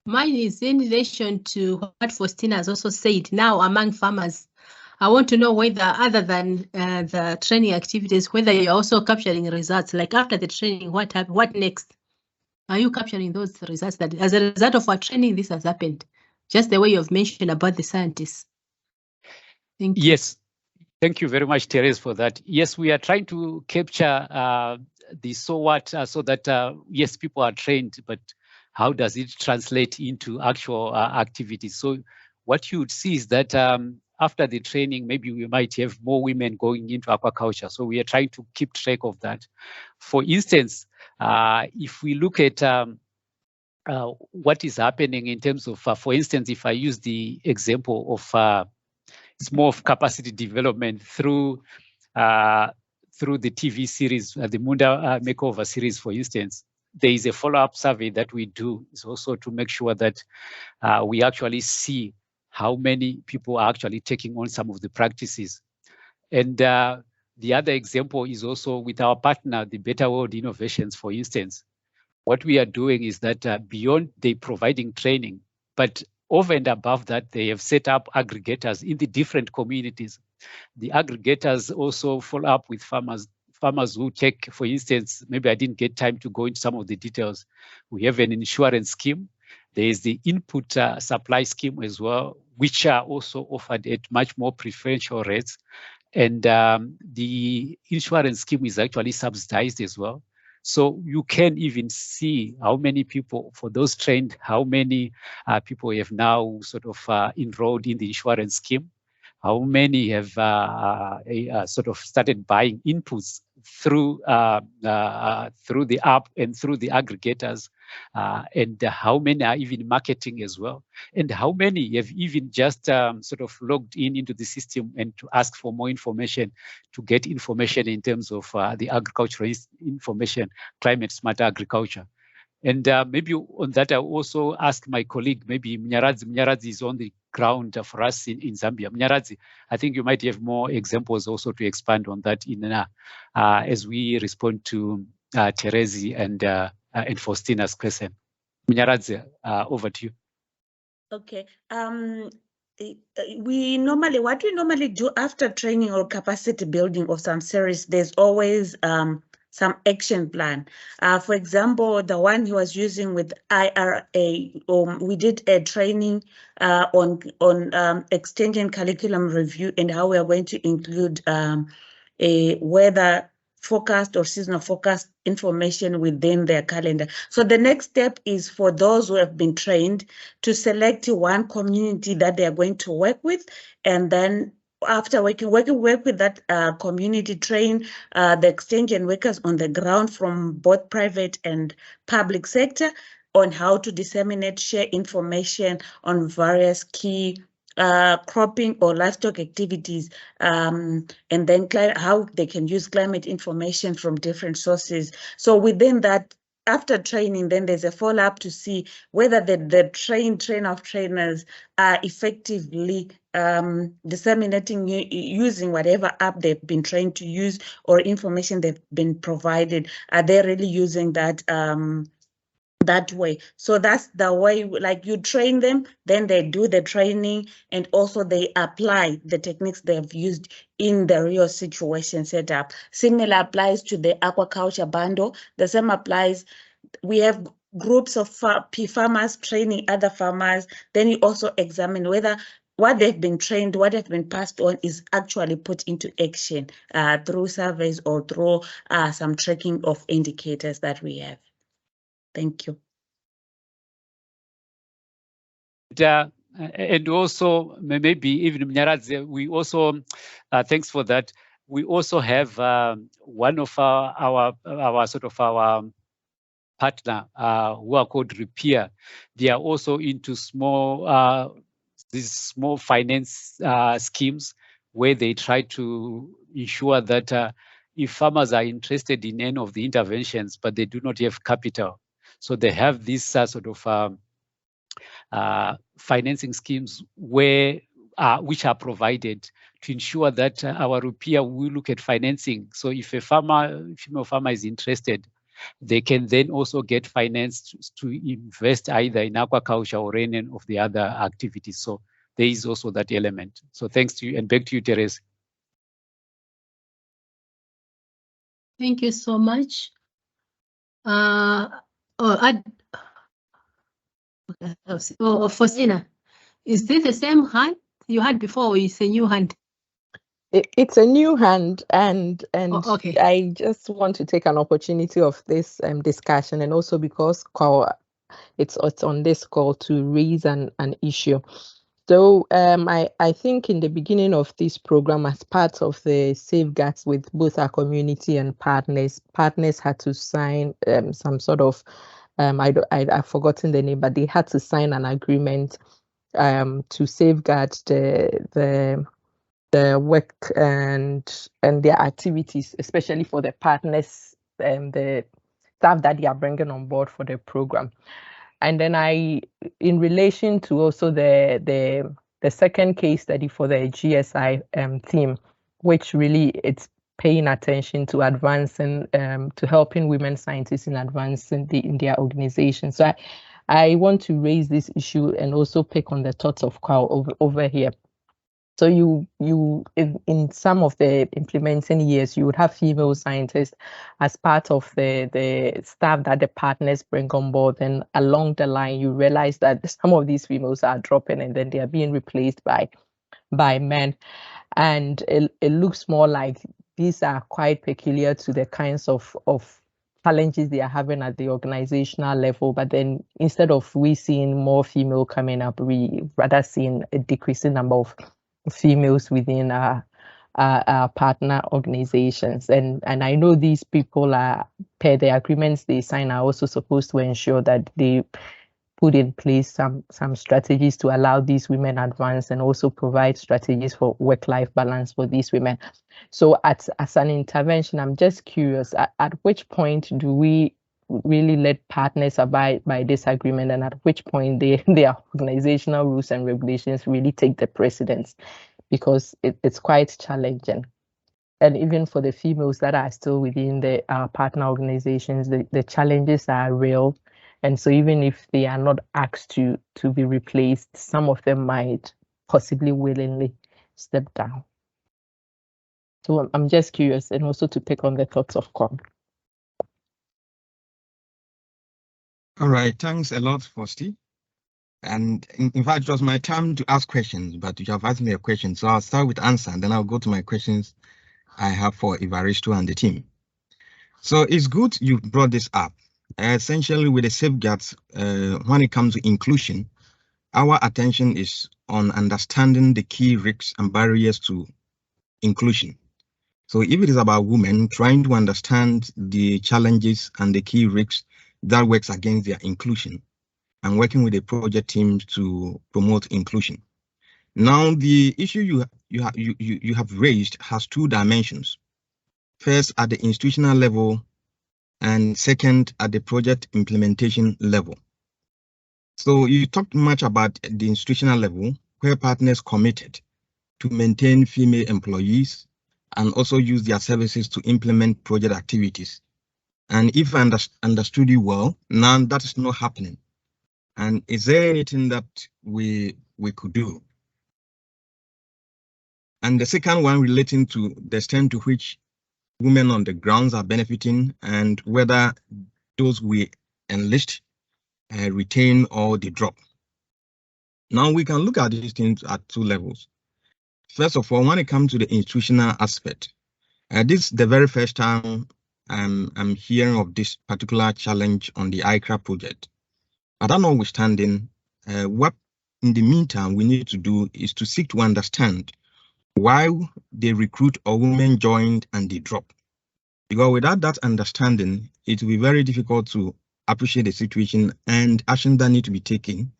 Mine is in relation to what Faustina has also said. Now, among farmers, I want to know whether, other than the training activities, whether you're also capturing results. Like after the training, what next? Are you capturing those results that, as a result of our training, this has happened? Just the way you've mentioned about the scientists. Thank you. Yes. Thank you very much, Therese, for that. Yes, we are trying to capture the so what, so that, yes, people are trained, but how does it translate into actual activities? So what you would see is that after the training, maybe we might have more women going into aquaculture. So we are trying to keep track of that. For instance, if we look at what is happening in terms of, for instance, if I use the example of it's more of capacity development through the TV series, the Munda Makeover series, for instance. There is a follow-up survey that we do. It's also to make sure that we actually see how many people are actually taking on some of the practices. And the other example is also with our partner, the Better World Innovations, for instance. What we are doing is that beyond they providing training, but over and above that, they have set up aggregators in the different communities. The aggregators also follow up with farmers who take, for instance, maybe I didn't get time to go into some of the details. We have an insurance scheme. There is the input supply scheme as well, which are also offered at much more preferential rates. And the insurance scheme is actually subsidized as well. So you can even see how many people, for those trained, how many people have now sort of enrolled in the insurance scheme, how many have sort of started buying inputs through the app and through the aggregators, and how many are even marketing as well, and how many have even just sort of logged into the system and to ask for more information, to get information in terms of the agricultural information, climate smart agriculture. And maybe on that, I'll also ask my colleague, maybe Mnyaradzi. Mnyaradzi is on the ground for us in Zambia. Mnyaradzi, I think you might have more examples also to expand on that as we respond to Terezi and Faustina's question. Mnyaradzi, over to you. Okay. What we normally do after training or capacity building of some series, there's always some action plan. For example, the one he was using with IRA, we did a training on extension curriculum review and how we are going to include a weather forecast or seasonal forecast information within their calendar. So the next step is for those who have been trained to select one community that they are going to work with, and then after work with that community, train the extension workers on the ground from both private and public sector on how to disseminate, share information on various key cropping or livestock activities, and then how they can use climate information from different sources. So within that, after training, then there's a follow-up to see whether the trainer of trainers are effectively disseminating using whatever app they've been trained to use or information they've been provided. Are they really using that that way? So that's the way, like, you train them, then they do the training, and also they apply the techniques they've used in the real situation setup. Similar applies to the aquaculture bundle. The same applies. We have groups of farmers training other farmers. Then you also examine whether what they've been trained, what have been passed on is actually put into action through surveys or through some tracking of indicators that we have. Thank you. And also, maybe even Mnyaradzi, we also, thanks for that. We also have one of our partner who are called Repair. They are also into these small finance schemes where they try to ensure that if farmers are interested in any of the interventions, but they do not have capital, so they have this sort of financing schemes which are provided to ensure that our Repair will look at financing. So if a female farmer is interested, they can then also get financed to invest either in aquaculture or any of the other activities. So there is also that element. So thanks to you, and back to you, Terezi. Thank you so much. Faustina, is this the same hand you had before, or is a new hand? It's a new hand, and okay. I just want to take an opportunity of this discussion, and also because it's on this call to raise an issue. So I think in the beginning of this program, as part of the safeguards with both our community and partners had to sign some sort of I've forgotten the name, but they had to sign an agreement to safeguard the work and their activities, especially for the partners and the staff that they are bringing on board for the program. And then in relation to also the second case study for the GSI team, which really it's paying attention to advancing, to helping women scientists in advancing in their organization. So I want to raise this issue and also pick on the thoughts of Carl over here. So in some of the implementing years, you would have female scientists as part of the staff that the partners bring on board. And along the line, you realize that some of these females are dropping and then they are being replaced by men. And it looks more like these are quite peculiar to the kinds of challenges they are having at the organizational level. But then instead of we seeing more female coming up, we rather seeing a decreasing number of females within our our partner organizations. And I know these people are, per the agreements they sign, are also supposed to ensure that they put in place some strategies to allow these women advance and also provide strategies for work-life balance for these women. So as an intervention, I'm just curious, at which point do we really let partners abide by this agreement, and at which point their organizational rules and regulations really take the precedence? Because it's quite challenging. And even for the females that are still within the partner organizations, the challenges are real. And so even if they are not asked to be replaced, some of them might possibly willingly step down. So I'm just curious, and also to pick on the thoughts of Com. All right, thanks a lot, Fosti. And in fact, it was my time to ask questions, but you have asked me a question. So I'll start with answer, and then I'll go to my questions I have for Everisto and the team. So it's good you brought this up. Essentially, with the safeguards, when it comes to inclusion, our attention is on understanding the key risks and barriers to inclusion. So if it is about women, trying to understand the challenges and the key risks that works against their inclusion, and working with the project teams to promote inclusion. Now, the issue you have raised has two dimensions. First, at the institutional level, and second, at the project implementation level. So you talked much about the institutional level, where partners committed to maintain female employees and also use their services to implement project activities. And if I understood you well, now that is not happening. And is there anything that we could do? And the second one relating to the extent to which women on the grounds are benefiting and whether those we enlist retain or they drop. Now we can look at these things at two levels. First of all, when it comes to the institutional aspect, this is the very first time I'm hearing of this particular challenge on the AICCRA project. But that notwithstanding, what in the meantime we need to do is to seek to understand why they recruit or women joined and they drop. Because without that understanding, it will be very difficult to appreciate the situation and actions that need to be taken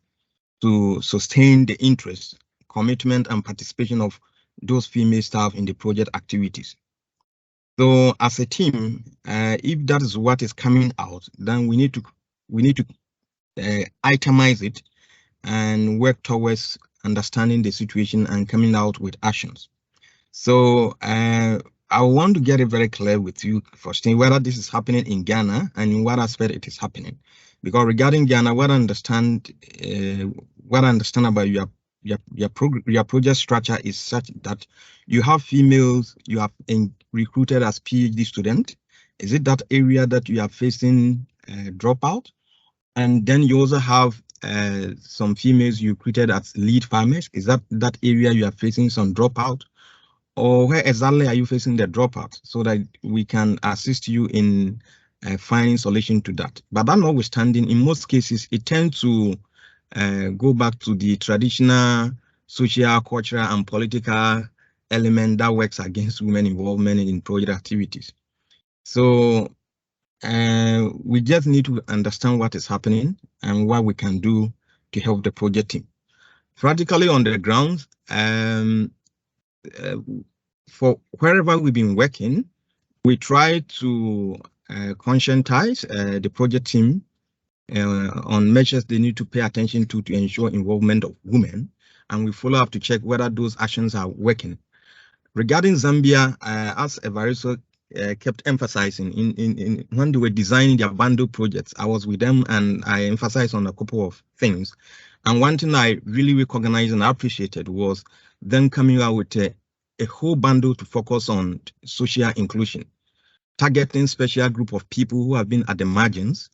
to sustain the interest, commitment, and participation of those female staff in the project activities. So as a team, if that is what is coming out, then we need to itemize it and work towards understanding the situation and coming out with actions. So I want to get it very clear with you, first thing, whether this is happening in Ghana and in what aspect it is happening. Because regarding Ghana, what I understand about your project structure is such that you have females you have recruited as PhD student. Is it that area that you are facing dropout? And then you also have some females you recruited as lead farmers. Is that area you are facing some dropout? Or where exactly are you facing the dropout so that we can assist you in finding solution to that? But that notwithstanding, in most cases, it tends to go back to the traditional social, cultural, and political element that works against women involvement in project activities. So we just need to understand what is happening and what we can do to help the project team. Practically on the ground, for wherever we've been working, we try to conscientize the project team on measures they need to pay attention to ensure involvement of women, and we follow up to check whether those actions are working. Regarding Zambia, as Everisto kept emphasizing in when they were designing their bundle projects, I was with them and I emphasized on a couple of things. And one thing I really recognized and appreciated was them coming out with a whole bundle to focus on social inclusion, targeting special group of people who have been at the margins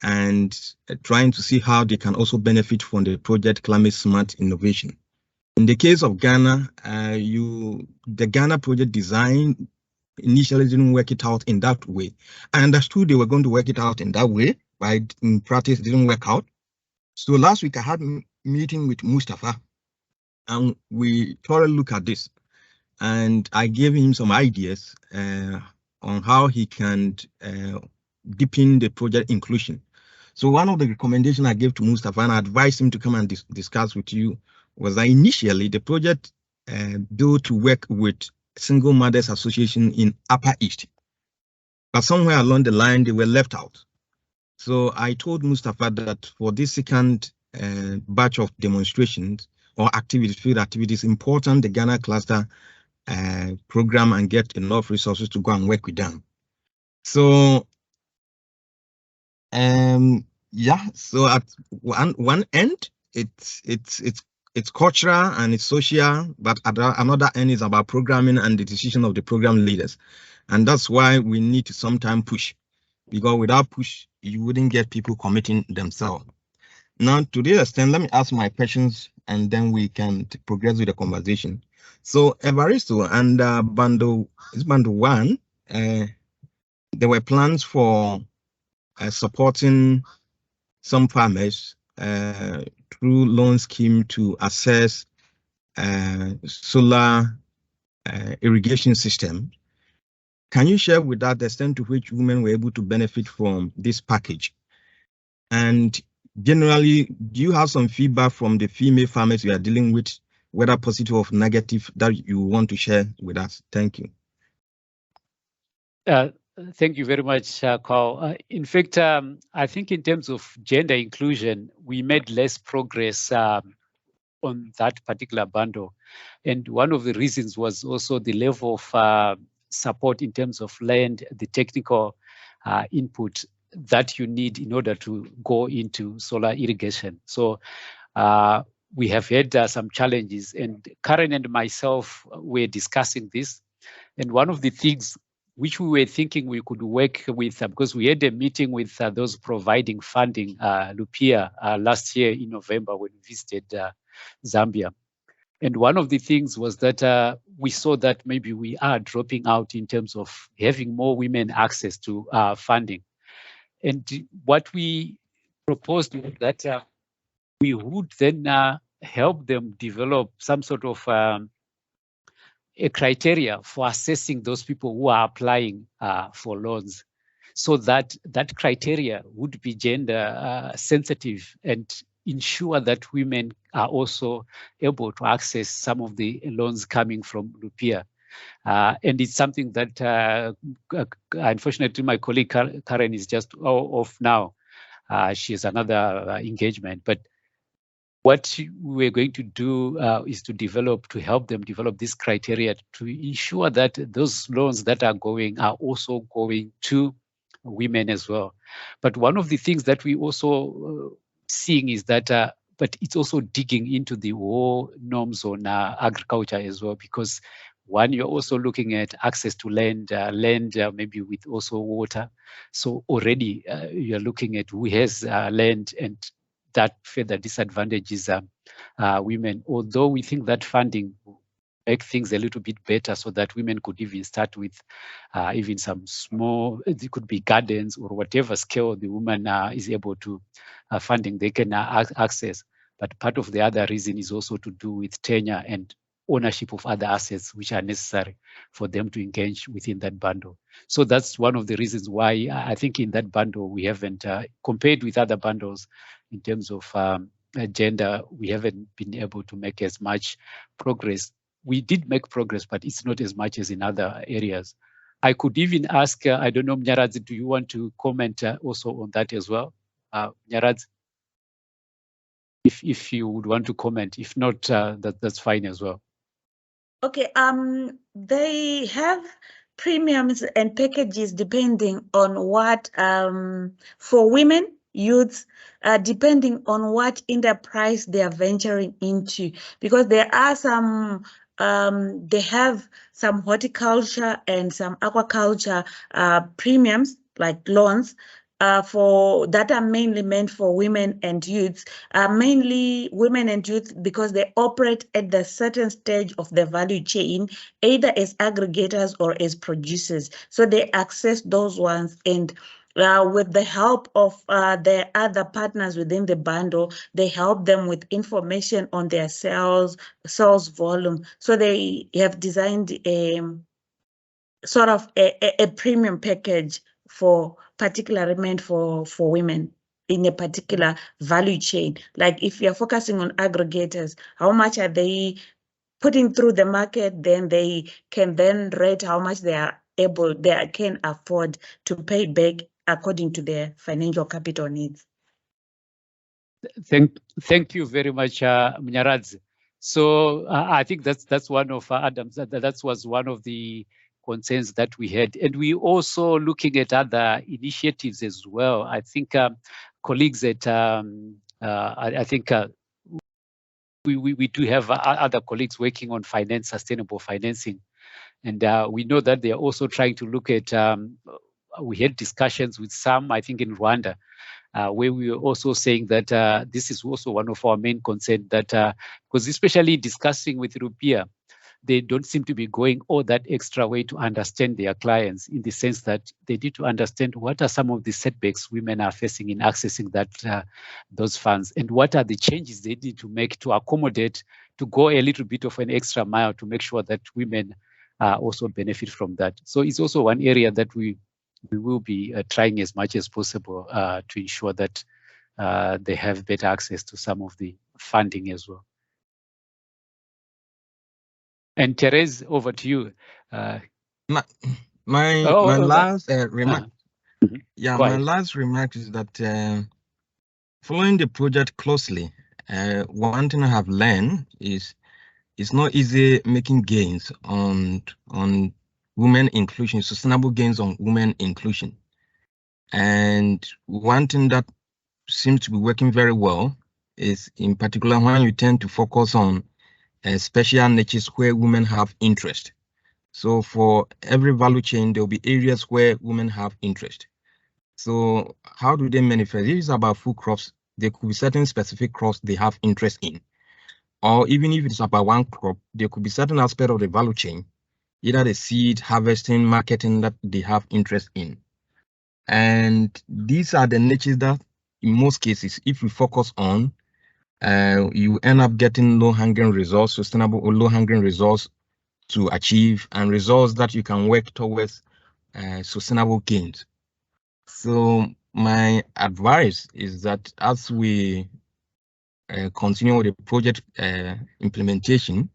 and trying to see how they can also benefit from the project Climate Smart Innovation. In the case of Ghana, the Ghana project design initially didn't work it out in that way. I understood they were going to work it out in that way, but in practice it didn't work out. So last week I had a meeting with Mustafa and we thoroughly look at this. and I gave him some ideas on how he can deepen the project inclusion. So one of the recommendations I gave to Mustafa and I advised him to come and discuss with you was that initially the project built to work with Single Mothers Association in Upper East, but somewhere along the line they were left out. So I told Mustafa that for this second batch of demonstrations or activities, field activities, important the Ghana cluster program and get enough resources to go and work with them. So yeah, so at one end it's cultural and it's social, but at another end is about programming and the decision of the program leaders, and that's why we need to sometimes push, because without push you wouldn't get people committing themselves. Now to this extent, let me ask my questions and then we can progress with the conversation. So Everisto and bundle 1, there were plans for supporting some farmers through loan scheme to access solar irrigation system. Can you share with us the extent to which women were able to benefit from this package? And generally, do you have some feedback from the female farmers you are dealing with, whether positive or negative, that you want to share with us? Thank you. Thank you very much, Carl. In fact, I think in terms of gender inclusion, we made less progress on that particular bundle. And one of the reasons was also the level of support in terms of land, the technical input that you need in order to go into solar irrigation. So we have had some challenges, and Karen and myself were discussing this. And one of the things which we were thinking we could work with, because we had a meeting with those providing funding, Lupia, last year in November when we visited Zambia. And one of the things was that we saw that maybe we are dropping out in terms of having more women access to funding. And what we proposed was that we would then help them develop some sort of a criteria for assessing those people who are applying for loans, so that that criteria would be gender sensitive and ensure that women are also able to access some of the loans coming from Lupia. And it's something that, unfortunately, my colleague Karen is just off now. She has another engagement, but what we're going to do is to help them develop this criteria to ensure that those loans that are going are also going to women as well. But one of the things that we also seeing is that, but it's also digging into the whole norms on agriculture as well, because one, you're also looking at access to land, maybe with also water. So already you're looking at who has land, and that further disadvantages women. Although we think that funding will make things a little bit better, so that women could even start with even some small, it could be gardens or whatever scale the woman is able to funding they can access. But part of the other reason is also to do with tenure and ownership of other assets which are necessary for them to engage within that bundle. So that's one of the reasons why I think in that bundle we haven't, compared with other bundles in terms of gender, we haven't been able to make as much progress. We did make progress, but it's not as much as in other areas. I could even ask, I don't know, Mnyaradzi, do you want to comment also on that as well? Mnyaradzi, if you would want to comment. If not, that's fine as well. Okay, they have premiums and packages depending on what, for women, youths, depending on what enterprise they are venturing into, because there are some, they have some horticulture and some aquaculture premiums, like loans, for that are mainly meant for women and youths, mainly women and youth, because they operate at the certain stage of the value chain, either as aggregators or as producers. So they access those ones, and with the help of the other partners within the bundle, they help them with information on their sales volume. So they have designed a sort of a premium package particularly meant for women in a particular value chain. Like if you're focusing on aggregators, how much are they putting through the market? Then they can then rate how much they can afford to pay back according to their financial capital needs. Thank you very much, Mnyaradzi. So I think that's one of Adam's. That was one of the concerns that we had, and we also looking at other initiatives as well. I think colleagues at I think we do have other colleagues working on sustainable financing, and we know that they are also trying to look at. We had discussions with some, I think, in Rwanda. Where we were also saying that this is also one of our main concerns, that because especially discussing with Rupiah, they don't seem to be going all that extra way to understand their clients, in the sense that they need to understand what are some of the setbacks women are facing in accessing those funds, and what are the changes they need to make to accommodate, to go a little bit of an extra mile to make sure that women also benefit from that. So it's also one area that we will be trying as much as possible to ensure that they have better access to some of the funding as well. And Therese, over to you. My last remark. Yeah, my last remark is that following the project closely, one thing I have learned is it's not easy making gains on women inclusion, sustainable gains on women inclusion. And one thing that seems to be working very well is, in particular, when you tend to focus on special niches where women have interest. So for every value chain, there will be areas where women have interest. So how do they manifest? If it's about food crops, there could be certain specific crops they have interest in. Or even if it's about one crop, there could be certain aspect of the value chain, either the seed, harvesting, marketing, that they have interest in. And these are the niches that, in most cases, if you focus on, you end up getting low-hanging results, sustainable or low-hanging results to achieve, and results that you can work towards sustainable gains. So my advice is that as we continue with the project implementation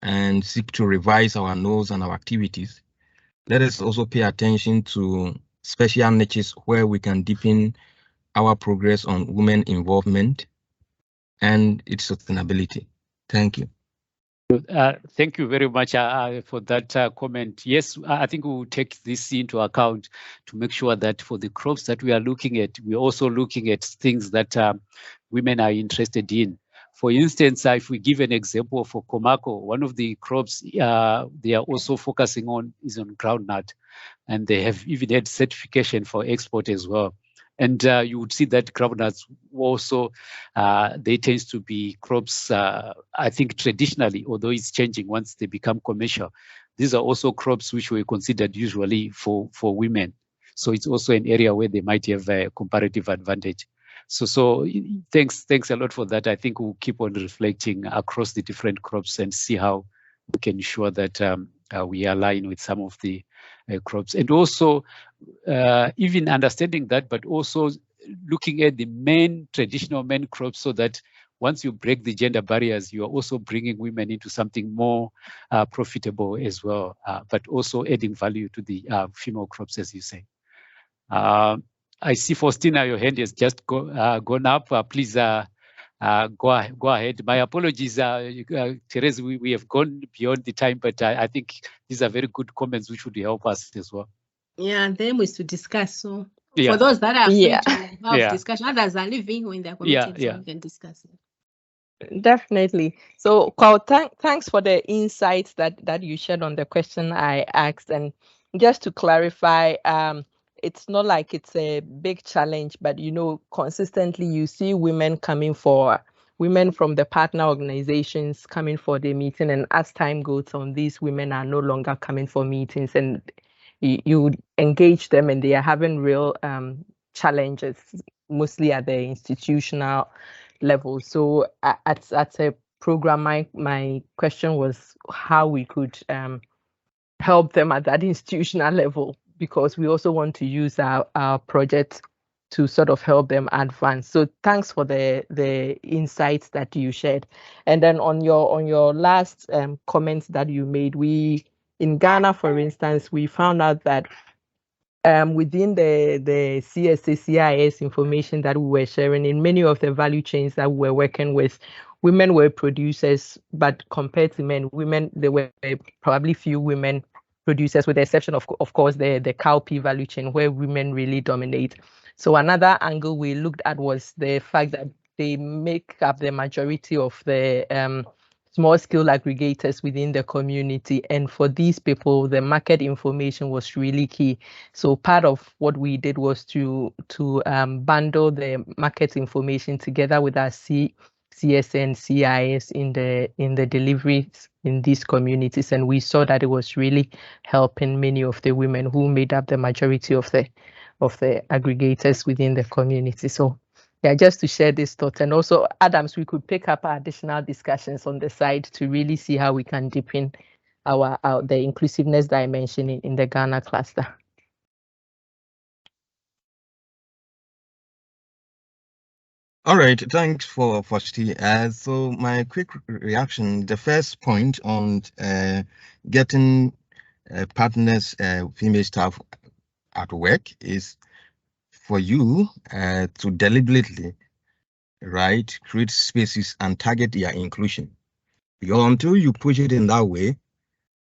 and seek to revise our notes and our activities, let us also pay attention to special niches where we can deepen our progress on women involvement and its sustainability. Thank you. Thank you very much for that comment. Yes, I think we will take this into account to make sure that for the crops that we are looking at, we're also looking at things that women are interested in. For instance, if we give an example for Komako, one of the crops they are also focusing on is on groundnut, and they have even had certification for export as well. And you would see that groundnuts also, they tend to be crops, I think traditionally, although it's changing once they become commercial, these are also crops which were considered usually for women. So it's also an area where they might have a comparative advantage. So thanks a lot for that. I think we'll keep on reflecting across the different crops and see how we can ensure that we align with some of the crops, and also even understanding that, but also looking at the traditional main crops, so that once you break the gender barriers, you are also bringing women into something more profitable as well, but also adding value to the female crops, as you say. I see, Faustina, your hand has just gone up. Please go ahead. My apologies, Therese, we have gone beyond the time, but I think these are very good comments which would help us as well. Yeah, the aim is to discuss. So for those that are free to have discussion, others are leaving when they're committed, so we can discuss it. Definitely. So, Carl, thanks for the insights that you shared on the question I asked. And just to clarify, it's not like it's a big challenge, but consistently you see women from the partner organizations coming for the meeting, and as time goes on, these women are no longer coming for meetings, and you engage them and they are having real challenges, mostly at the institutional level. So at a program, my question was how we could help them at that institutional level, because we also want to use our project to sort of help them advance. So thanks for the insights that you shared. And then on your last comments that you made, in Ghana, for instance, we found out that within the CSA CIS information that we were sharing, in many of the value chains that we were working with, women were producers, but compared to men, there were probably few women producers, with the exception of course, the cowpea value chain, where women really dominate. So another angle we looked at was the fact that they make up the majority of the small-scale aggregators within the community. And for these people, the market information was really key. So part of what we did was to bundle the market information together with our CSN, CIS in the deliveries in these communities. And we saw that it was really helping many of the women who made up the majority of the aggregators within the community. So yeah, just to share this thought. And also, Adams, we could pick up additional discussions on the side to really see how we can deepen the inclusiveness dimension in the Ghana cluster. All right, thanks for Steve. So my quick reaction, the first point on getting partners, female staff at work, is for you to deliberately, right, create spaces and target their inclusion. Because until you push it in that way,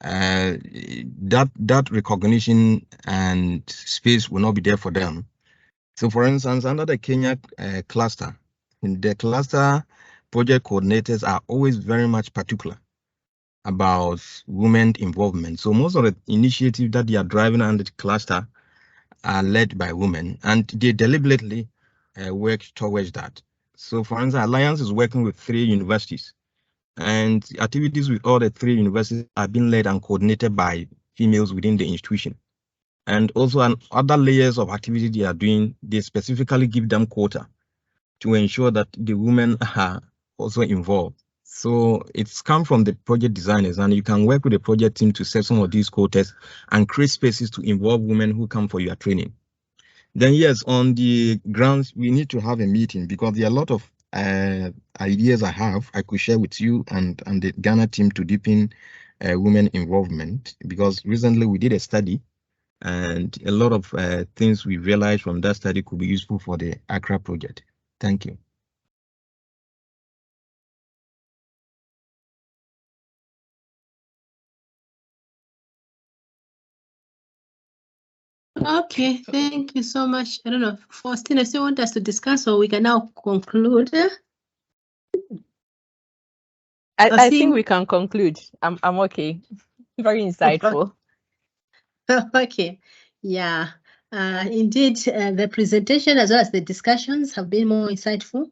that recognition and space will not be there for them. So for instance, under the Kenya cluster, in the cluster, project coordinators are always very much particular about women involvement. So most of the initiatives that they are driving under the cluster are led by women, and they deliberately work towards that. So for instance, Alliance is working with 3 universities, and activities with all the 3 universities are being led and coordinated by females within the institution. And also other layers of activity they are doing, they specifically give them quota to ensure that the women are also involved. So it's come from the project designers, and you can work with the project team to set some of these quotas and create spaces to involve women who come for your training. Then yes, on the grounds, we need to have a meeting, because there are a lot of ideas I could share with you and the Ghana team to deepen women involvement, because recently we did a study, and a lot of things we realized from that study could be useful for the AICCRA project. Thank you. Okay, thank you so much. I don't know, Faustina, if you want us to discuss, or we can now conclude. I think we can conclude. I'm okay. Very insightful. Okay, yeah. Indeed, the presentation as well as the discussions have been more insightful,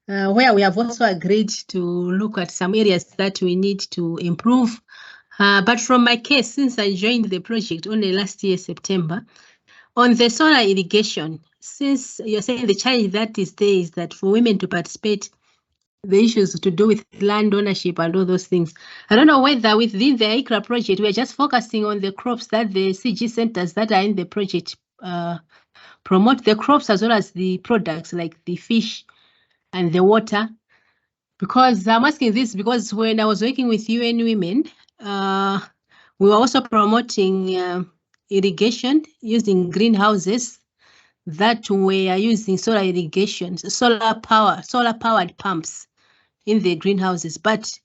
where we have also agreed to look at some areas that we need to improve. But from my case, since I joined the project only last year, September, on the solar irrigation, since you're saying the challenge that is there is that for women to participate, the issues to do with land ownership and all those things. I don't know whether within the AICCRA project, we're just focusing on the crops that the CG centers that are in the project promote, the crops as well as the products like the fish and the water. Because I'm asking this because when I was working with UN Women, we were also promoting irrigation using greenhouses that were using solar irrigation, solar-powered pumps in the greenhouses. But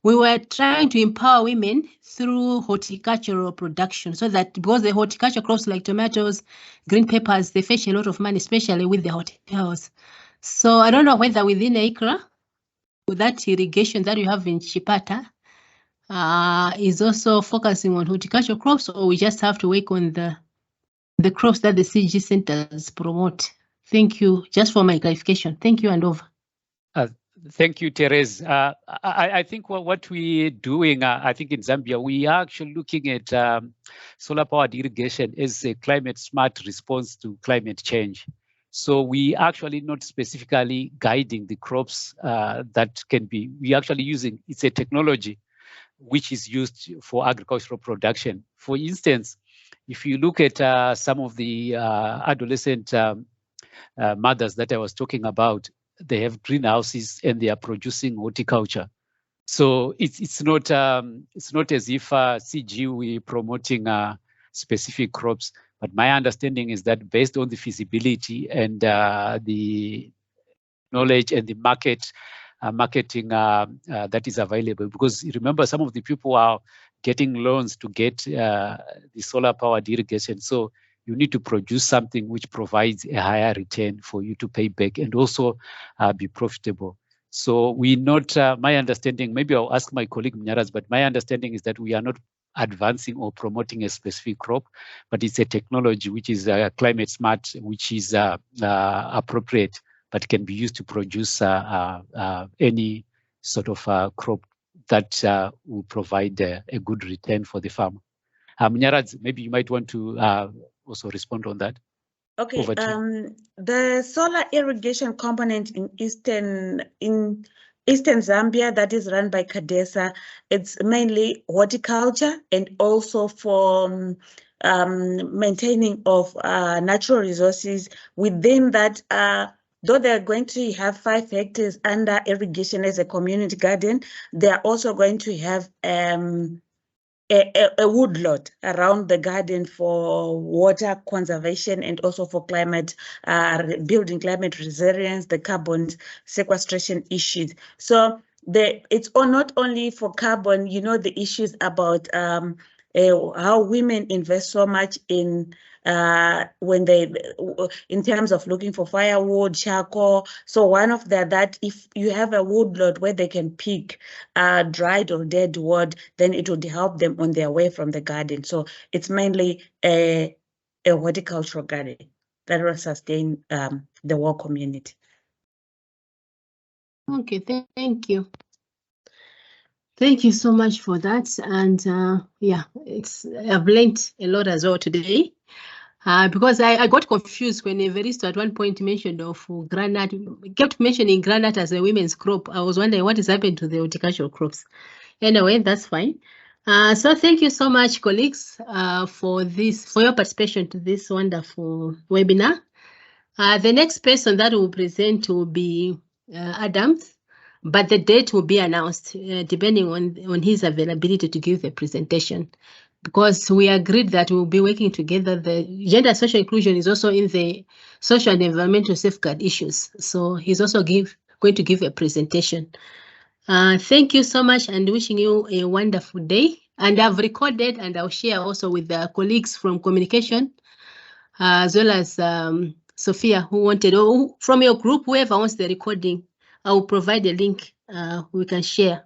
we were trying to empower women through horticultural production, so that because the horticulture crops like tomatoes, green peppers, they fetch a lot of money, especially with the hotels. So I don't know whether within AICCRA, with that irrigation that you have in Chipata, is also focusing on horticultural crops, or we just have to work on the crops that the CG centers promote. Thank you. Just for my clarification. Thank you, and over. Thank you, Therese. I think what we're doing, I think in Zambia, we are actually looking at solar-powered irrigation as a climate-smart response to climate change. So we actually not specifically guiding the crops that can be, we actually using, it's a technology which is used for agricultural production. For instance, if you look at some of the adolescent mothers that I was talking about, they have greenhouses and they are producing horticulture. So it's not as if CG we promoting specific crops, but my understanding is that based on the feasibility and the knowledge and the marketing that is available, because remember some of the people are getting loans to get the solar powered irrigation. So you need to produce something which provides a higher return for you to pay back and also be profitable. So we not, my understanding, maybe I'll ask my colleague Mnyaraz, but my understanding is that we are not advancing or promoting a specific crop, but it's a technology which is climate smart, which is appropriate, but can be used to produce any sort of crop that will provide a good return for the farmer. Mnyaraz, maybe you might want to also respond on that. Okay, the solar irrigation component in Eastern Zambia that is run by CADESA, it's mainly horticulture and also for maintaining of natural resources. Within that, though they're going to have 5 hectares under irrigation as a community garden, they're also going to have a woodlot around the garden for water conservation and also for climate, building climate resilience, the carbon sequestration issues. So it's not only for carbon, you know, the issues about how women invest so much in when they, in terms of looking for firewood, charcoal. So one of that if you have a woodlot where they can pick dried or dead wood, then it would help them on their way from the garden. So it's mainly a horticultural garden that will sustain the whole community. Okay, thank you. Thank you so much for that. And yeah, I've learned a lot as well today. Because I got confused when Everisto at one point mentioned of granite, kept mentioning granite as a women's crop. I was wondering what is happening to the horticultural crops. Anyway, that's fine. So thank you so much, colleagues, for your participation to this wonderful webinar. The next person that will present will be Adams, but the date will be announced depending on his availability to give the presentation. Because we agreed that we'll be working together. The gender social inclusion is also in the social and environmental safeguard issues. So he's also going to give a presentation. Thank you so much and wishing you a wonderful day. And I've recorded and I'll share also with the colleagues from communication, as well as Sophia, who wanted, or from your group, whoever wants the recording, I will provide a link we can share.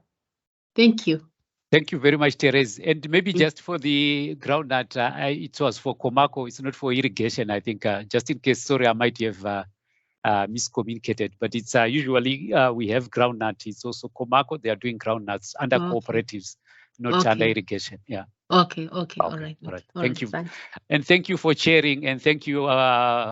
Thank you. Thank you very much, Therese. And maybe just for the groundnut, it was for Komako, it's not for irrigation, I think, just in case, sorry, I might have miscommunicated, but it's usually we have groundnut. It's also Komako, they are doing groundnuts under cooperatives, not under irrigation. Yeah. Okay. All right. Thank you. And thank you for sharing, and thank you.